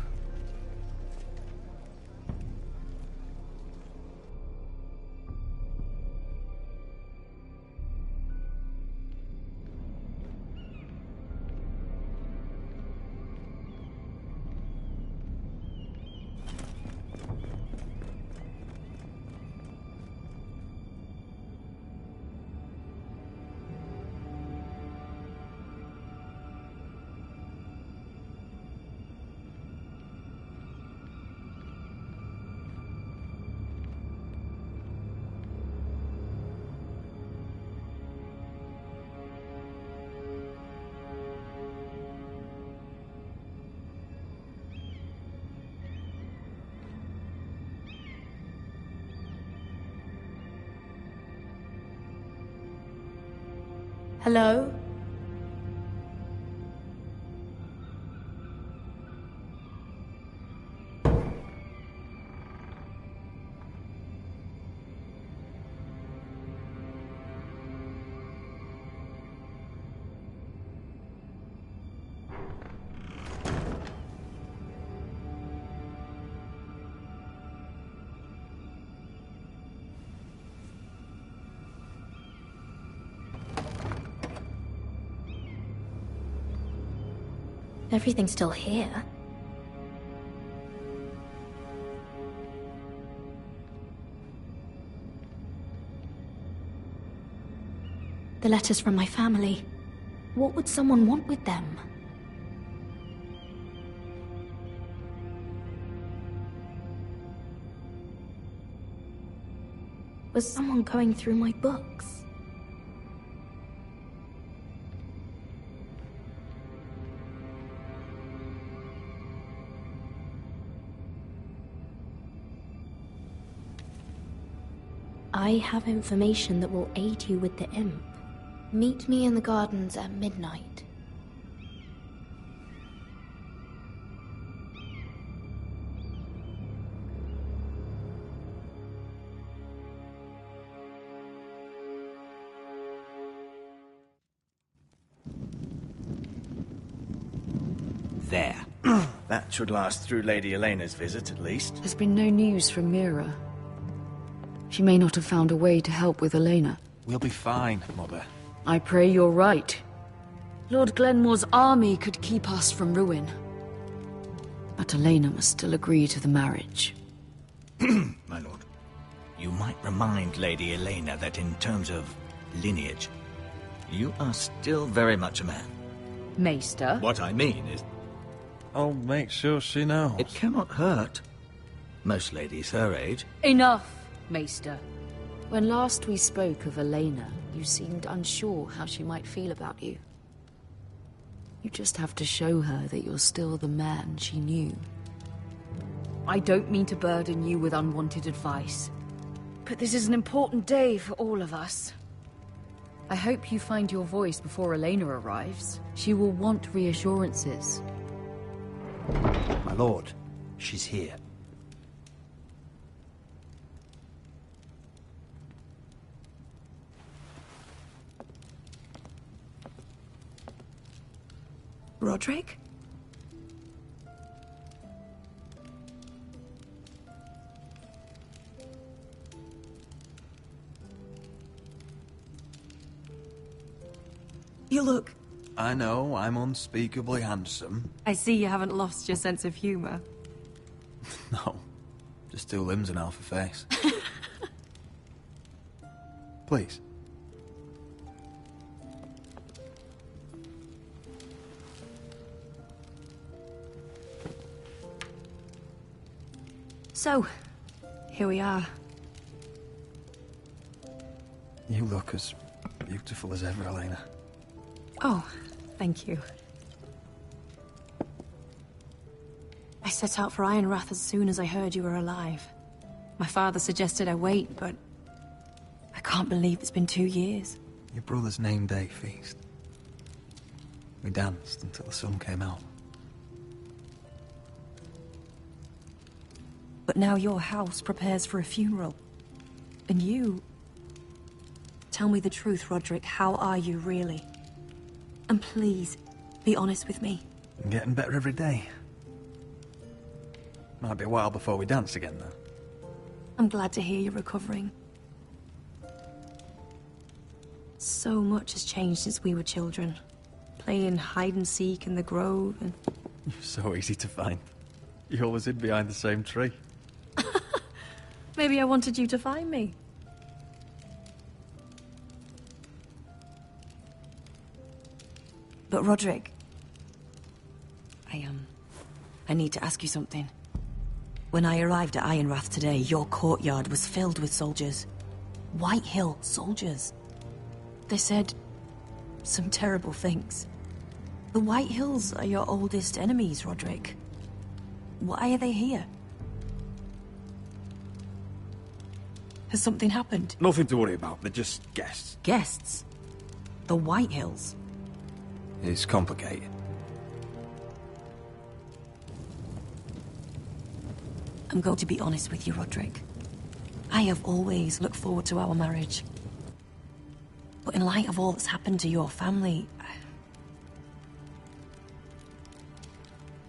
Hello? Everything's still here. The letters from my family. What would someone want with them? Was someone going through my books? I have information that will aid you with the imp. Meet me in the gardens at midnight. there. That should last through Lady Elena's visit, at least. There's been no news from Mira. She may not have found a way to help with Elena. We'll be fine, Mother. I pray you're right. Lord Glenmore's army could keep us from ruin. But Elena must still agree to the marriage. My lord. You might remind Lady Elena that in terms of lineage, you are still very much a man. Maester? What I mean is... I'll make sure she knows. It cannot hurt. Most ladies her age. Enough, Maester. When last we spoke of Elena, you seemed unsure how she might feel about you. You just have to show her that you're still the man she knew. I don't mean to burden you with unwanted advice, but this is an important day for all of us. I hope you find your voice before Elena arrives. She will want reassurances. My lord, she's here. Roderick? You look... I know, I'm unspeakably handsome. I see you haven't lost your sense of humor. No, just 2 limbs and half a face. Please. So, here we are. You look as beautiful as ever, Elena. Oh, thank you. I set out for Ironrath as soon as I heard you were alive. My father suggested I wait, but I can't believe it's been 2 years. Your brother's name day feast. We danced until the sun came out. But now your house prepares for a funeral. And you... Tell me the truth, Roderick. How are you, really? And please, be honest with me. I'm getting better every day. Might be a while before we dance again, though. I'm glad to hear you're recovering. So much has changed since we were children. Playing hide-and-seek in the grove and... You're so easy to find. You always hid behind the same tree. Maybe I wanted you to find me. But Roderick... I need to ask you something. When I arrived at Ironrath today, your courtyard was filled with soldiers. White Hill soldiers. They said some terrible things. The White Hills are your oldest enemies, Roderick. Why are they here? Has something happened? Nothing to worry about, they're just guests. Guests? The White Hills? It's complicated. I'm going to be honest with you, Roderick. I have always looked forward to our marriage. But in light of all that's happened to your family...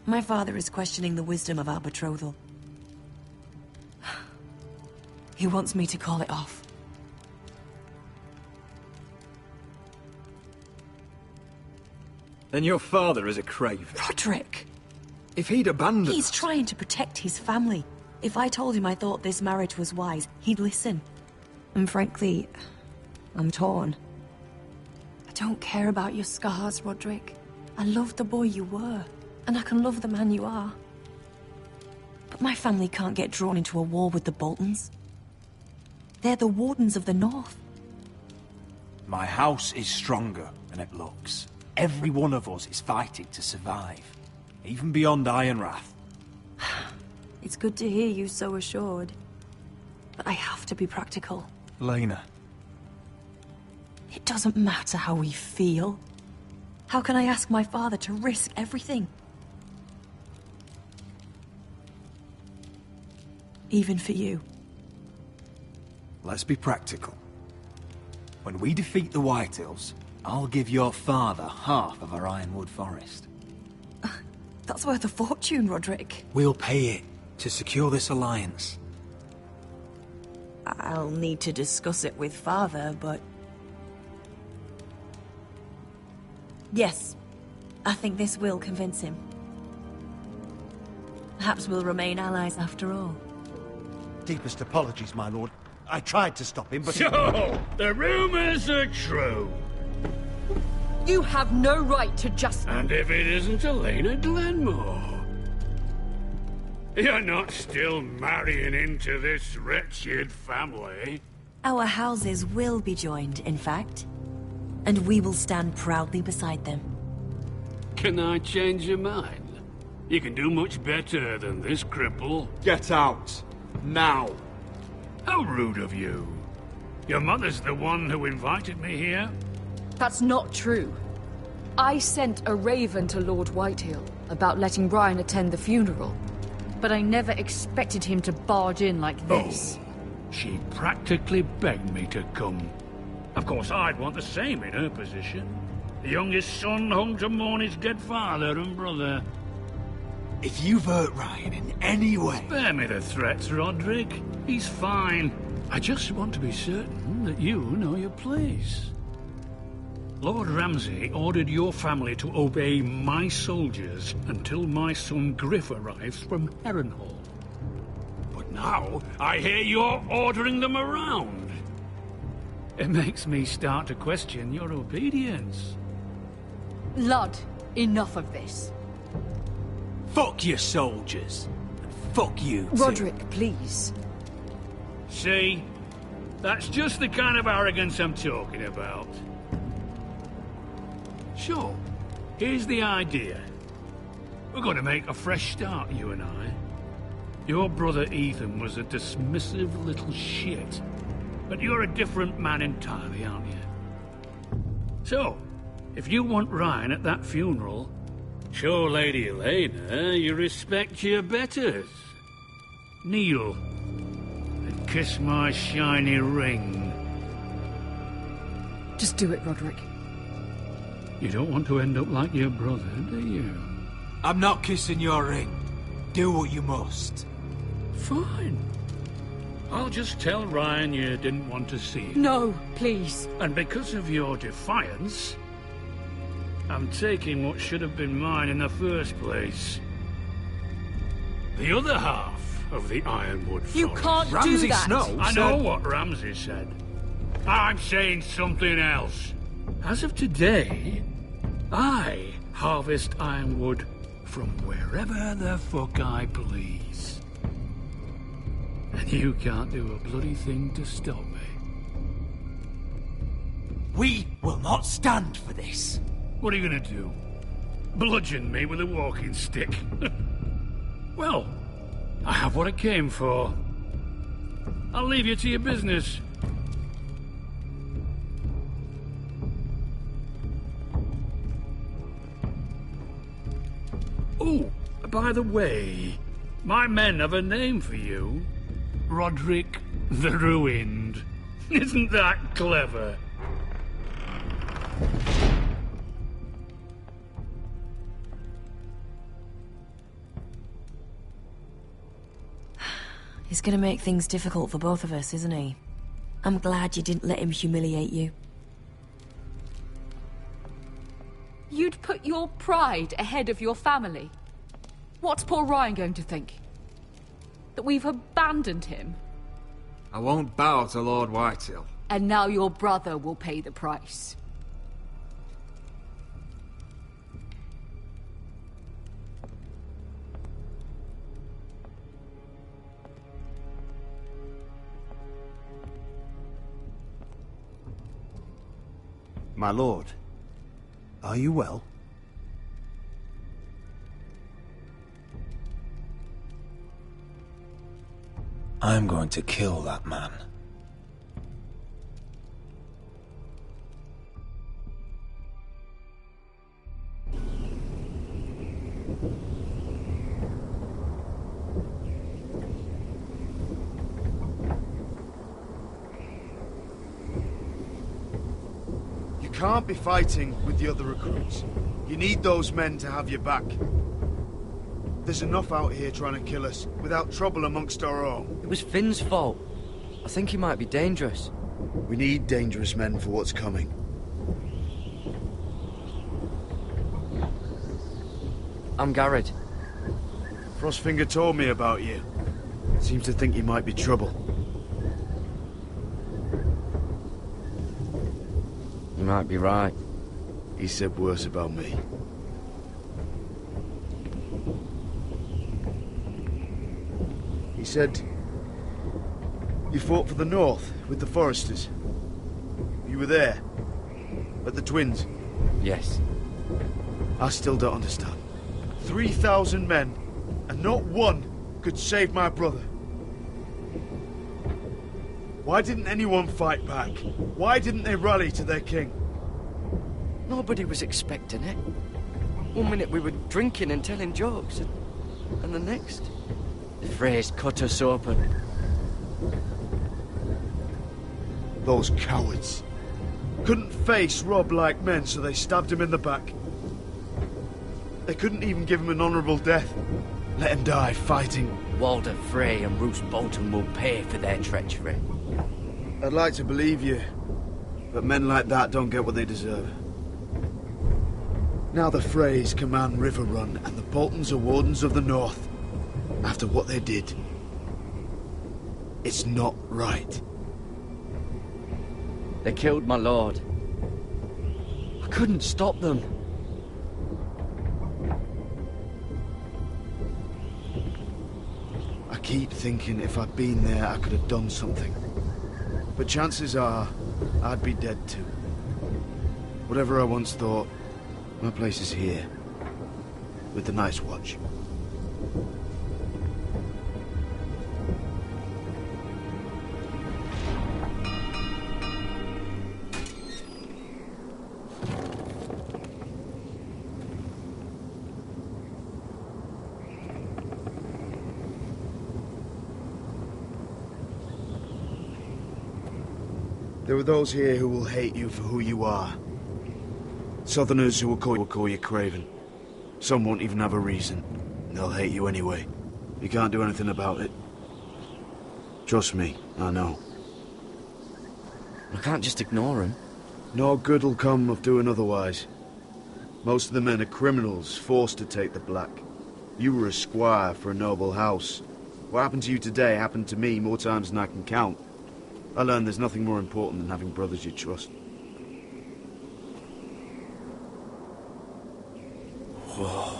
My father is questioning the wisdom of our betrothal. He wants me to call it off. Then your father is a craven. Roderick! If he'd abandoned... He's trying to protect his family. If I told him I thought this marriage was wise, he'd listen. And frankly, I'm torn. I don't care about your scars, Roderick. I love the boy you were, and I can love the man you are. But my family can't get drawn into a war with the Boltons. They're the Wardens of the North. My house is stronger than it looks. Every one of us is fighting to survive. Even beyond Ironrath. It's good to hear you so assured. But I have to be practical. Lena. It doesn't matter how we feel. How can I ask my father to risk everything? Even for you. Let's be practical. When we defeat the Whitehills, I'll give your father half of our Ironwood Forest. That's worth a fortune, Roderick. We'll pay it to secure this alliance. I'll need to discuss it with Father, but... Yes, I think this will convince him. Perhaps we'll remain allies after all. Deepest apologies, my lord. I tried to stop him, but... So, the rumors are true. You have no right to just... And if it isn't Elena Glenmore? You're not still marrying into this wretched family? Our houses will be joined, in fact. And we will stand proudly beside them. Can I change your mind? You can do much better than this cripple. Get out. Now. How rude of you. Your mother's the one who invited me here? That's not true. I sent a raven to Lord Whitehill about letting Brian attend the funeral. But I never expected him to barge in like this. Oh, she practically begged me to come. Of course, I'd want the same in her position. The youngest son home to mourn his dead father and brother. If you've hurt Ryan in any way... Spare me the threats, Roderick. He's fine. I just want to be certain that you know your place. Lord Ramsay ordered your family to obey my soldiers until my son Griff arrives from Harrenhal. But now, I hear you're ordering them around. It makes me start to question your obedience. Lud, enough of this. Fuck your soldiers. And fuck you, too. Roderick, please. See? That's just the kind of arrogance I'm talking about. Sure, here's the idea. We're going to make a fresh start, you and I. Your brother Ethan was a dismissive little shit. But you're a different man entirely, aren't you? So, if you want Ryan at that funeral, show Lady Elena you respect your betters. Kneel and kiss my shiny ring. Just do it, Roderick. You don't want to end up like your brother, do you? I'm not kissing your ring. Do what you must. Fine. I'll just tell Ryan you didn't want to see him. No, please. And because of your defiance, I'm taking what should have been mine in the first place. The other half of the Ironwood Forest. You can't do that! Snow I know what Ramsay said. I'm saying something else. As of today, I harvest ironwood from wherever the fuck I please. And you can't do a bloody thing to stop me. We will not stand for this. What are you gonna do? Bludgeon me with a walking stick? Well, I have what I came for. I'll leave you to your business. Oh, by the way, my men have a name for you. Roderick the Ruined. Isn't that clever? He's gonna make things difficult for both of us, isn't he? I'm glad you didn't let him humiliate you. You'd put your pride ahead of your family. What's poor Ryan going to think? That we've abandoned him? I won't bow to Lord Whitehill. And now your brother will pay the price. My lord, are you well? I'm going to kill that man. You can't be fighting with the other recruits. You need those men to have your back. There's enough out here trying to kill us, without trouble amongst our own. It was Finn's fault. I think he might be dangerous. We need dangerous men for what's coming. I'm Garrett. Frostfinger told me about you. Seems to think you might be trouble. You might be right. He said worse about me. He said you fought for the North with the Foresters. You were there, at the Twins. Yes. I still don't understand. 3,000 men, and not one could save my brother. Why didn't anyone fight back? Why didn't they rally to their king? Nobody was expecting it. One minute we were drinking and telling jokes, and the next, the Freys cut us open. Those cowards. Couldn't face Rob like men, so they stabbed him in the back. They couldn't even give him an honourable death. Let him die fighting. Walder Frey and Roose Bolton will pay for their treachery. I'd like to believe you, but men like that don't get what they deserve. Now the Freys command Riverrun, and the Boltons are Wardens of the North. After what they did. It's not right. They killed my lord. I couldn't stop them. I keep thinking if I'd been there, I could have done something. But chances are, I'd be dead too. Whatever I once thought, my place is here. With the Night's Watch. There are those here who will hate you for who you are. Southerners who will call you craven. Some won't even have a reason. They'll hate you anyway. You can't do anything about it. Trust me, I know. I can't just ignore him. No good will come of doing otherwise. Most of the men are criminals, forced to take the black. You were a squire for a noble house. What happened to you today happened to me more times than I can count. I learned there's nothing more important than having brothers you trust. Whoa.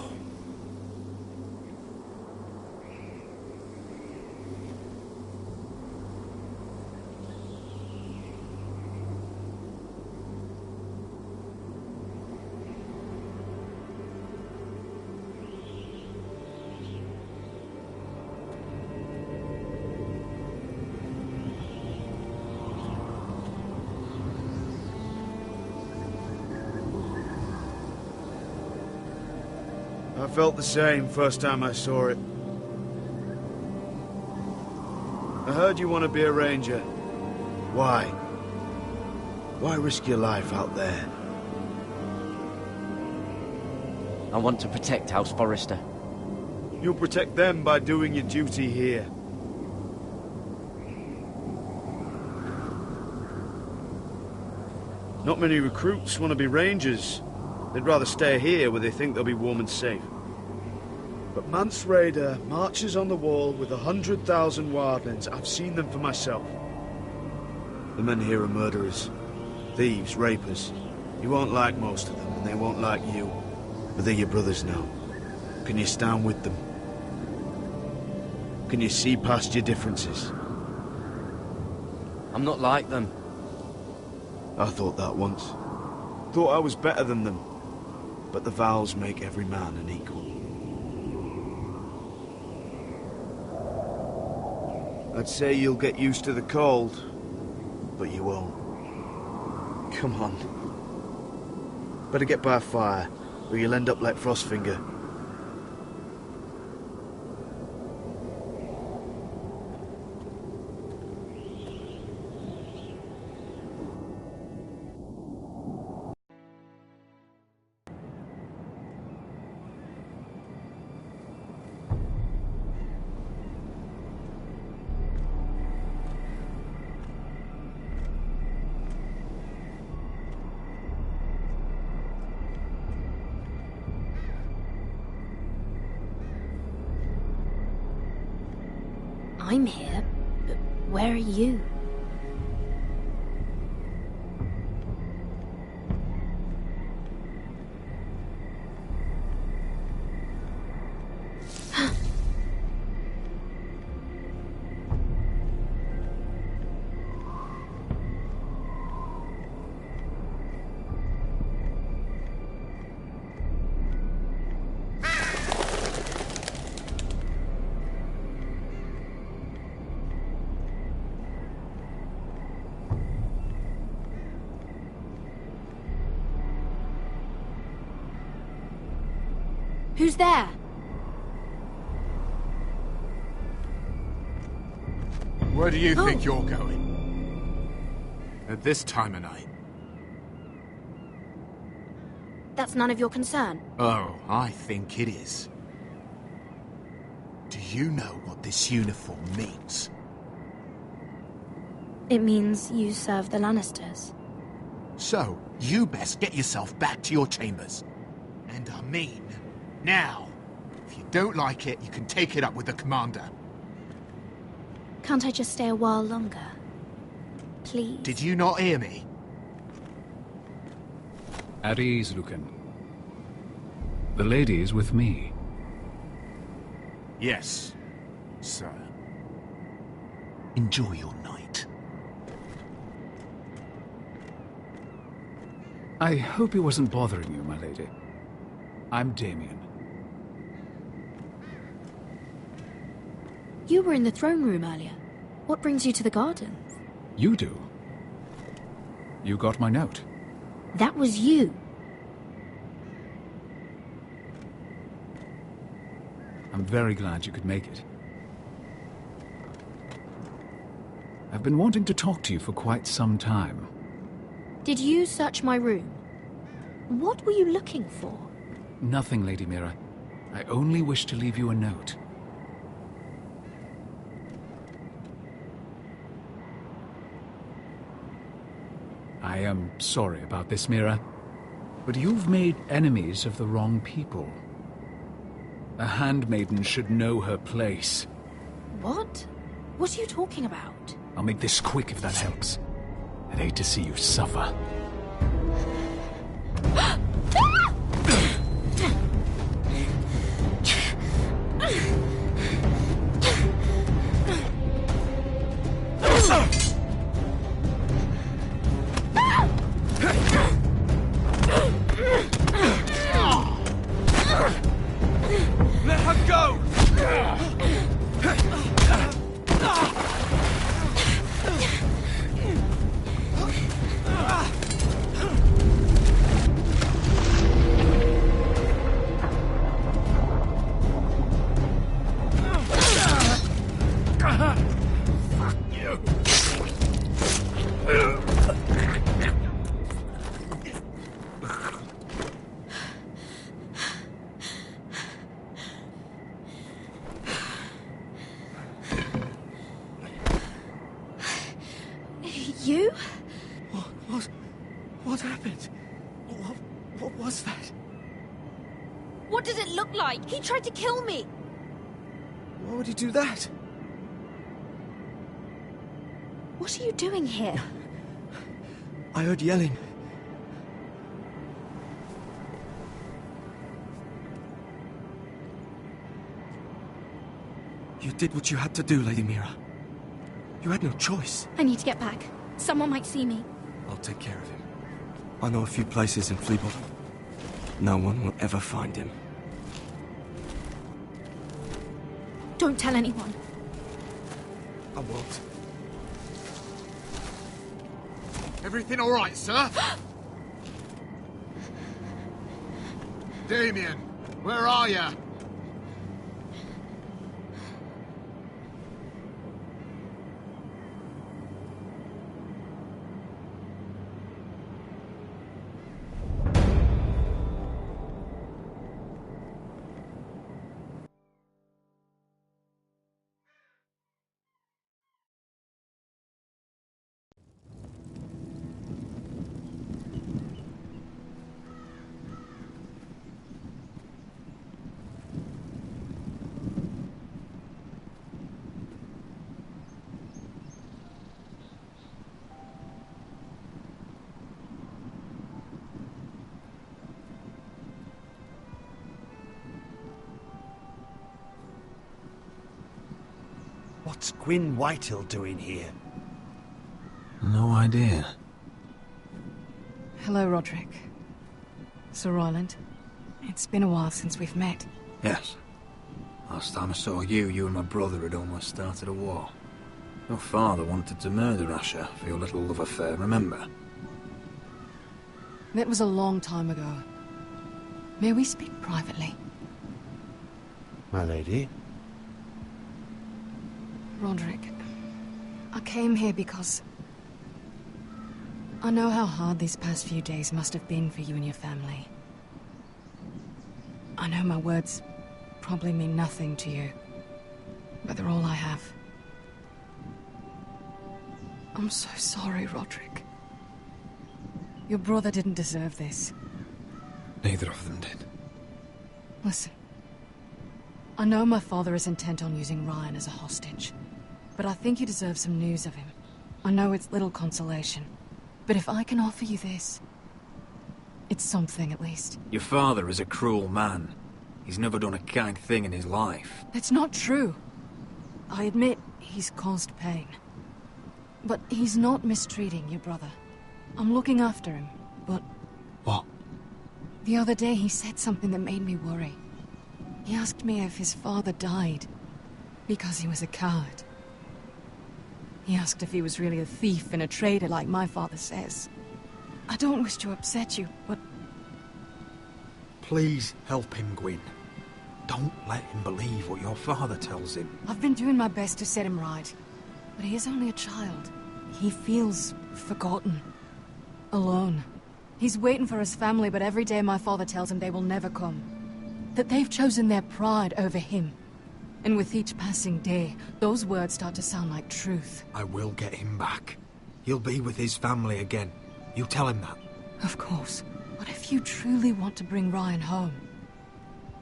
I felt the same first time I saw it. I heard you want to be a ranger. Why? Why risk your life out there? I want to protect House Forrester. You'll protect them by doing your duty here. Not many recruits want to be rangers. They'd rather stay here where they think they'll be warm and safe. But Mance Rayder marches on the wall with 100,000 wildlings. I've seen them for myself. The men here are murderers. Thieves, rapers. You won't like most of them, and they won't like you. But they're your brothers now. Can you stand with them? Can you see past your differences? I'm not like them. I thought that once. Thought I was better than them. But the vows make every man an equal. I'd say you'll get used to the cold, but you won't. Come on. Better get by a fire, or you'll end up like Frostfinger. I'm here, but where are you? Who's there? Where do you think you're going? At this time of night? That's none of your concern. Oh, I think it is. Do you know what this uniform means? It means you serve the Lannisters. So, you best get yourself back to your chambers. And I mean, now. If you don't like it, you can take it up with the commander. Can't I just stay a while longer? Please? Did you not hear me? At ease, Lucan. The lady is with me. Yes, sir. Enjoy your night. I hope he wasn't bothering you, my lady. I'm Damien. You were in the throne room earlier. What brings you to the gardens? You do. You got my note. That was you. I'm very glad you could make it. I've been wanting to talk to you for quite some time. Did you search my room? What were you looking for? Nothing, Lady Mira. I only wish to leave you a note. I am sorry about this, Mira, but you've made enemies of the wrong people. A handmaiden should know her place. What? What are you talking about? I'll make this quick if that helps. I'd hate to see you suffer. Let her go! Fuck you. You? What happened? What was that? What does it look like? He tried to kill me! Why would he do that? What are you doing here? I heard yelling. You did what you had to do, Lady Mira. You had no choice. I need to get back. Someone might see me. I'll take care of him. I know a few places in Fleabottom. No one will ever find him. Don't tell anyone. I won't. Everything all right, sir? Damien, where are you? fuck's Gwyn Whitehill doing here? No idea. Hello, Roderick. Sir Roland. It's been a while since we've met. Yes. Last time I saw you and my brother had almost started a war. Your father wanted to murder Asher for your little love affair, remember? That was a long time ago. May we speak privately? My lady? Roderick, I came here because I know how hard these past few days must have been for you and your family. I know my words probably mean nothing to you, but they're all I have. I'm so sorry, Roderick. Your brother didn't deserve this. Neither of them did. Listen. I know my father is intent on using Ryan as a hostage, but I think you deserve some news of him. I know it's little consolation, but if I can offer you this, it's something at least. Your father is a cruel man. He's never done a kind thing in his life. That's not true. I admit he's caused pain. But he's not mistreating your brother. I'm looking after him, but... What? The other day he said something that made me worry. He asked me if his father died because he was a coward. He asked if he was really a thief and a traitor like my father says. I don't wish to upset you, but... Please help him, Gwyn. Don't let him believe what your father tells him. I've been doing my best to set him right. But he is only a child. He feels forgotten. Alone. He's waiting for his family, but every day my father tells him they will never come. That they've chosen their pride over him. And with each passing day, those words start to sound like truth. I will get him back. He'll be with his family again. You tell him that. Of course. But if you truly want to bring Ryan home,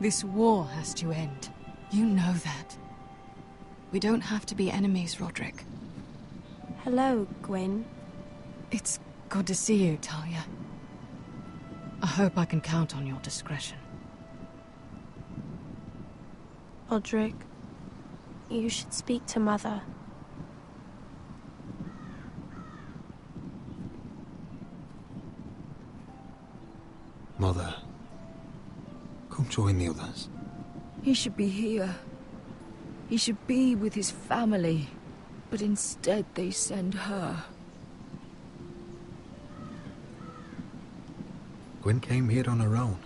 this war has to end. You know that. We don't have to be enemies, Roderick. Hello, Gwyn. It's good to see you, Talia. I hope I can count on your discretion. Roderick, you should speak to Mother. Mother, come join the others. He should be here. He should be with his family. But instead they send her. Gwyn came here on her own.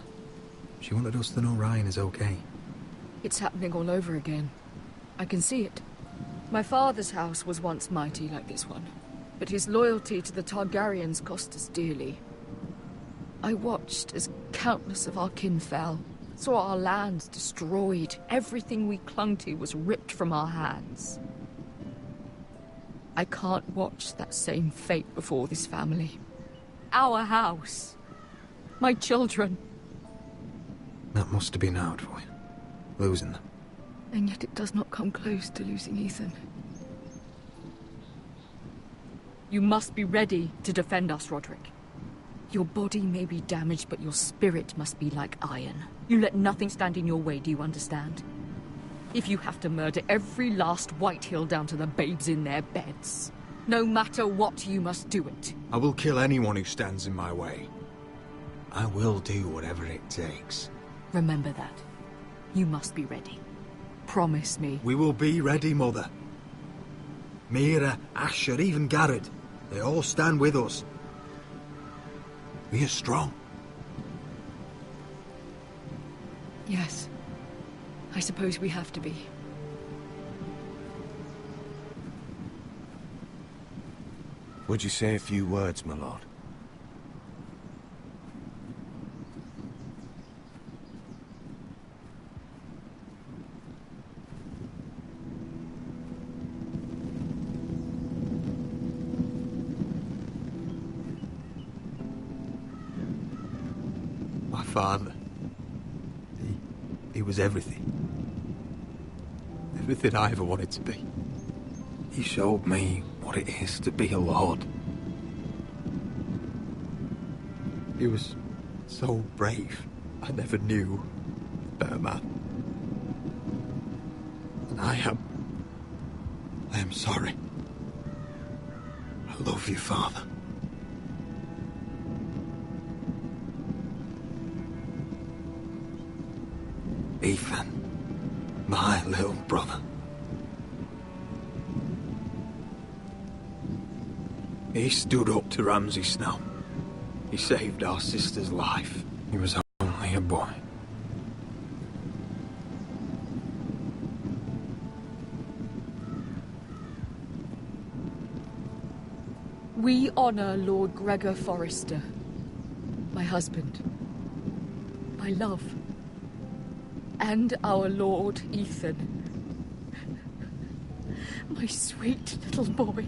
She wanted us to know Ryan is okay. It's happening all over again. I can see it. My father's house was once mighty like this one, but his loyalty to the Targaryens cost us dearly. I watched as countless of our kin fell, saw our lands destroyed, everything we clung to was ripped from our hands. I can't watch that same fate before this family. Our house. My children. That must have been hard for you, losing them. And yet it does not come close to losing Ethan. You must be ready to defend us, Roderick. Your body may be damaged, but your spirit must be like iron. You let nothing stand in your way, do you understand? If you have to murder every last Whitehill down to the babes in their beds, no matter what, you must do it. I will kill anyone who stands in my way. I will do whatever it takes. Remember that. You must be ready. Promise me. We will be ready, Mother. Mira, Asher, even Garrett. They all stand with us. We are strong. Yes. I suppose we have to be. Would you say a few words, my lord? My father. He was everything. Everything I ever wanted to be. He showed me what it is to be a lord. He was so brave. I never knew a better man. And I I am sorry. I love you, Father. Ethan, my little brother. He stood up to Ramsay Snow. He saved our sister's life. He was only a boy. We honor Lord Gregor Forrester, my husband, my love, and our Lord Ethan, my sweet little boy.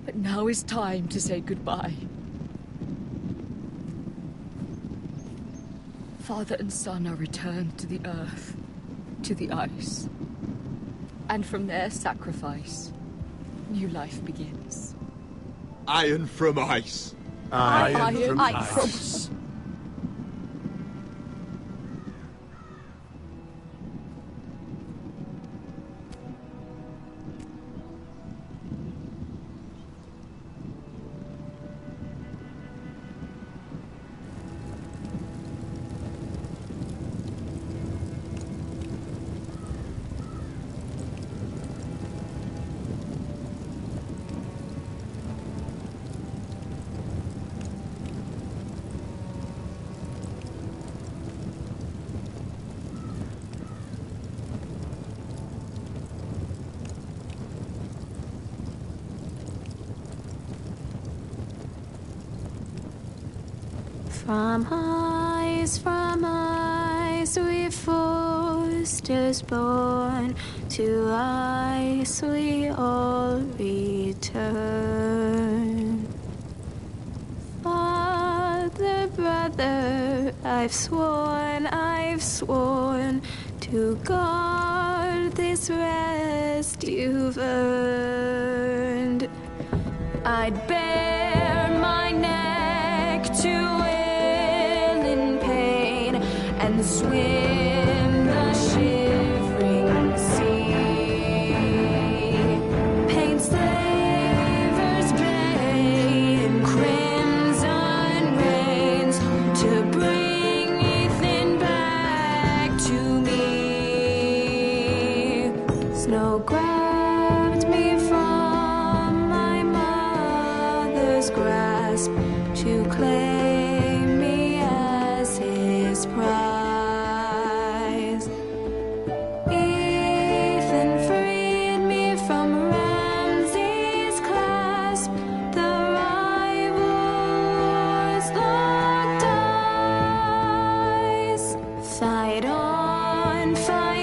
But now is time to say goodbye. Father and son are returned to the earth, to the ice. And from their sacrifice, new life begins. Iron from ice. Iron from ice. From ice we Forsters born, to ice we all return. Father, brother, I've sworn to guard this rest you've earned. I'd bare my neck to and swim the shivering sea. Paint slavers gray in crimson rains to bring Ethan back to me. Snow grabbed me from my mother's grasp to claim me as his prize. Fight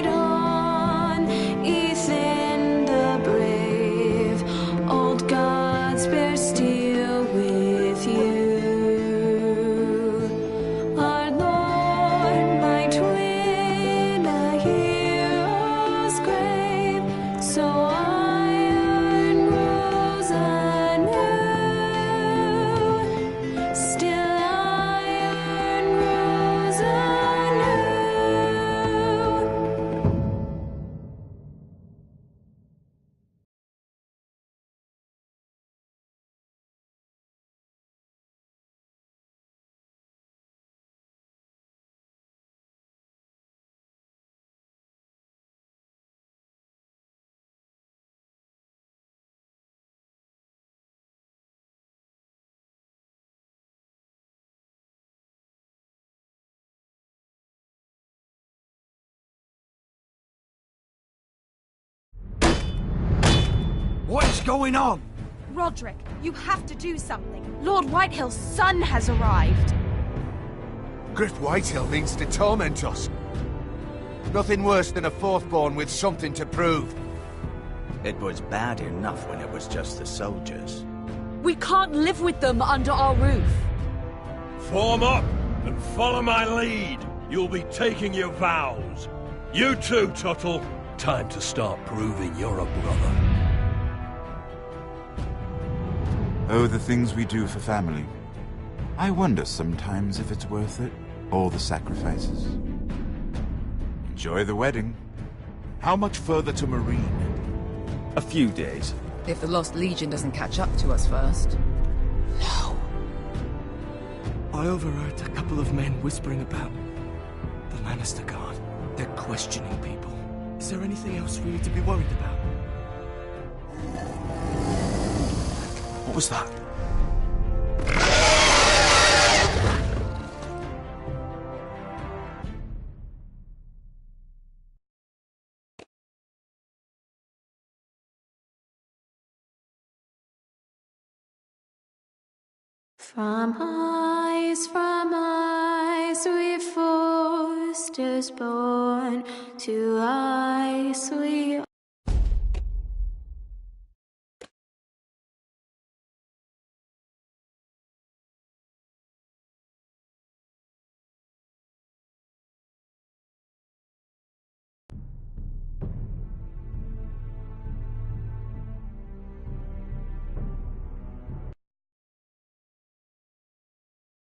on, Ethan the brave. Old gods bear steel with you. Our Lord might win a hero's grave, so iron rose anew. Still iron rose anew. What is going on? Roderick, you have to do something. Lord Whitehill's son has arrived. Griff Whitehill means to torment us. Nothing worse than a fourthborn with something to prove. It was bad enough when it was just the soldiers. We can't live with them under our roof. Form up and follow my lead. You'll be taking your vows. You too, Tuttle. Time to start proving you're a brother. Oh, the things we do for family. I wonder sometimes if it's worth it, all the sacrifices. Enjoy the wedding. How much further to Marine? A few days. If the Lost Legion doesn't catch up to us first. I overheard a couple of men whispering about the Lannister Guard. They're questioning people. Is there anything else we need to be worried about? What was that? From ice we forced us born, to ice we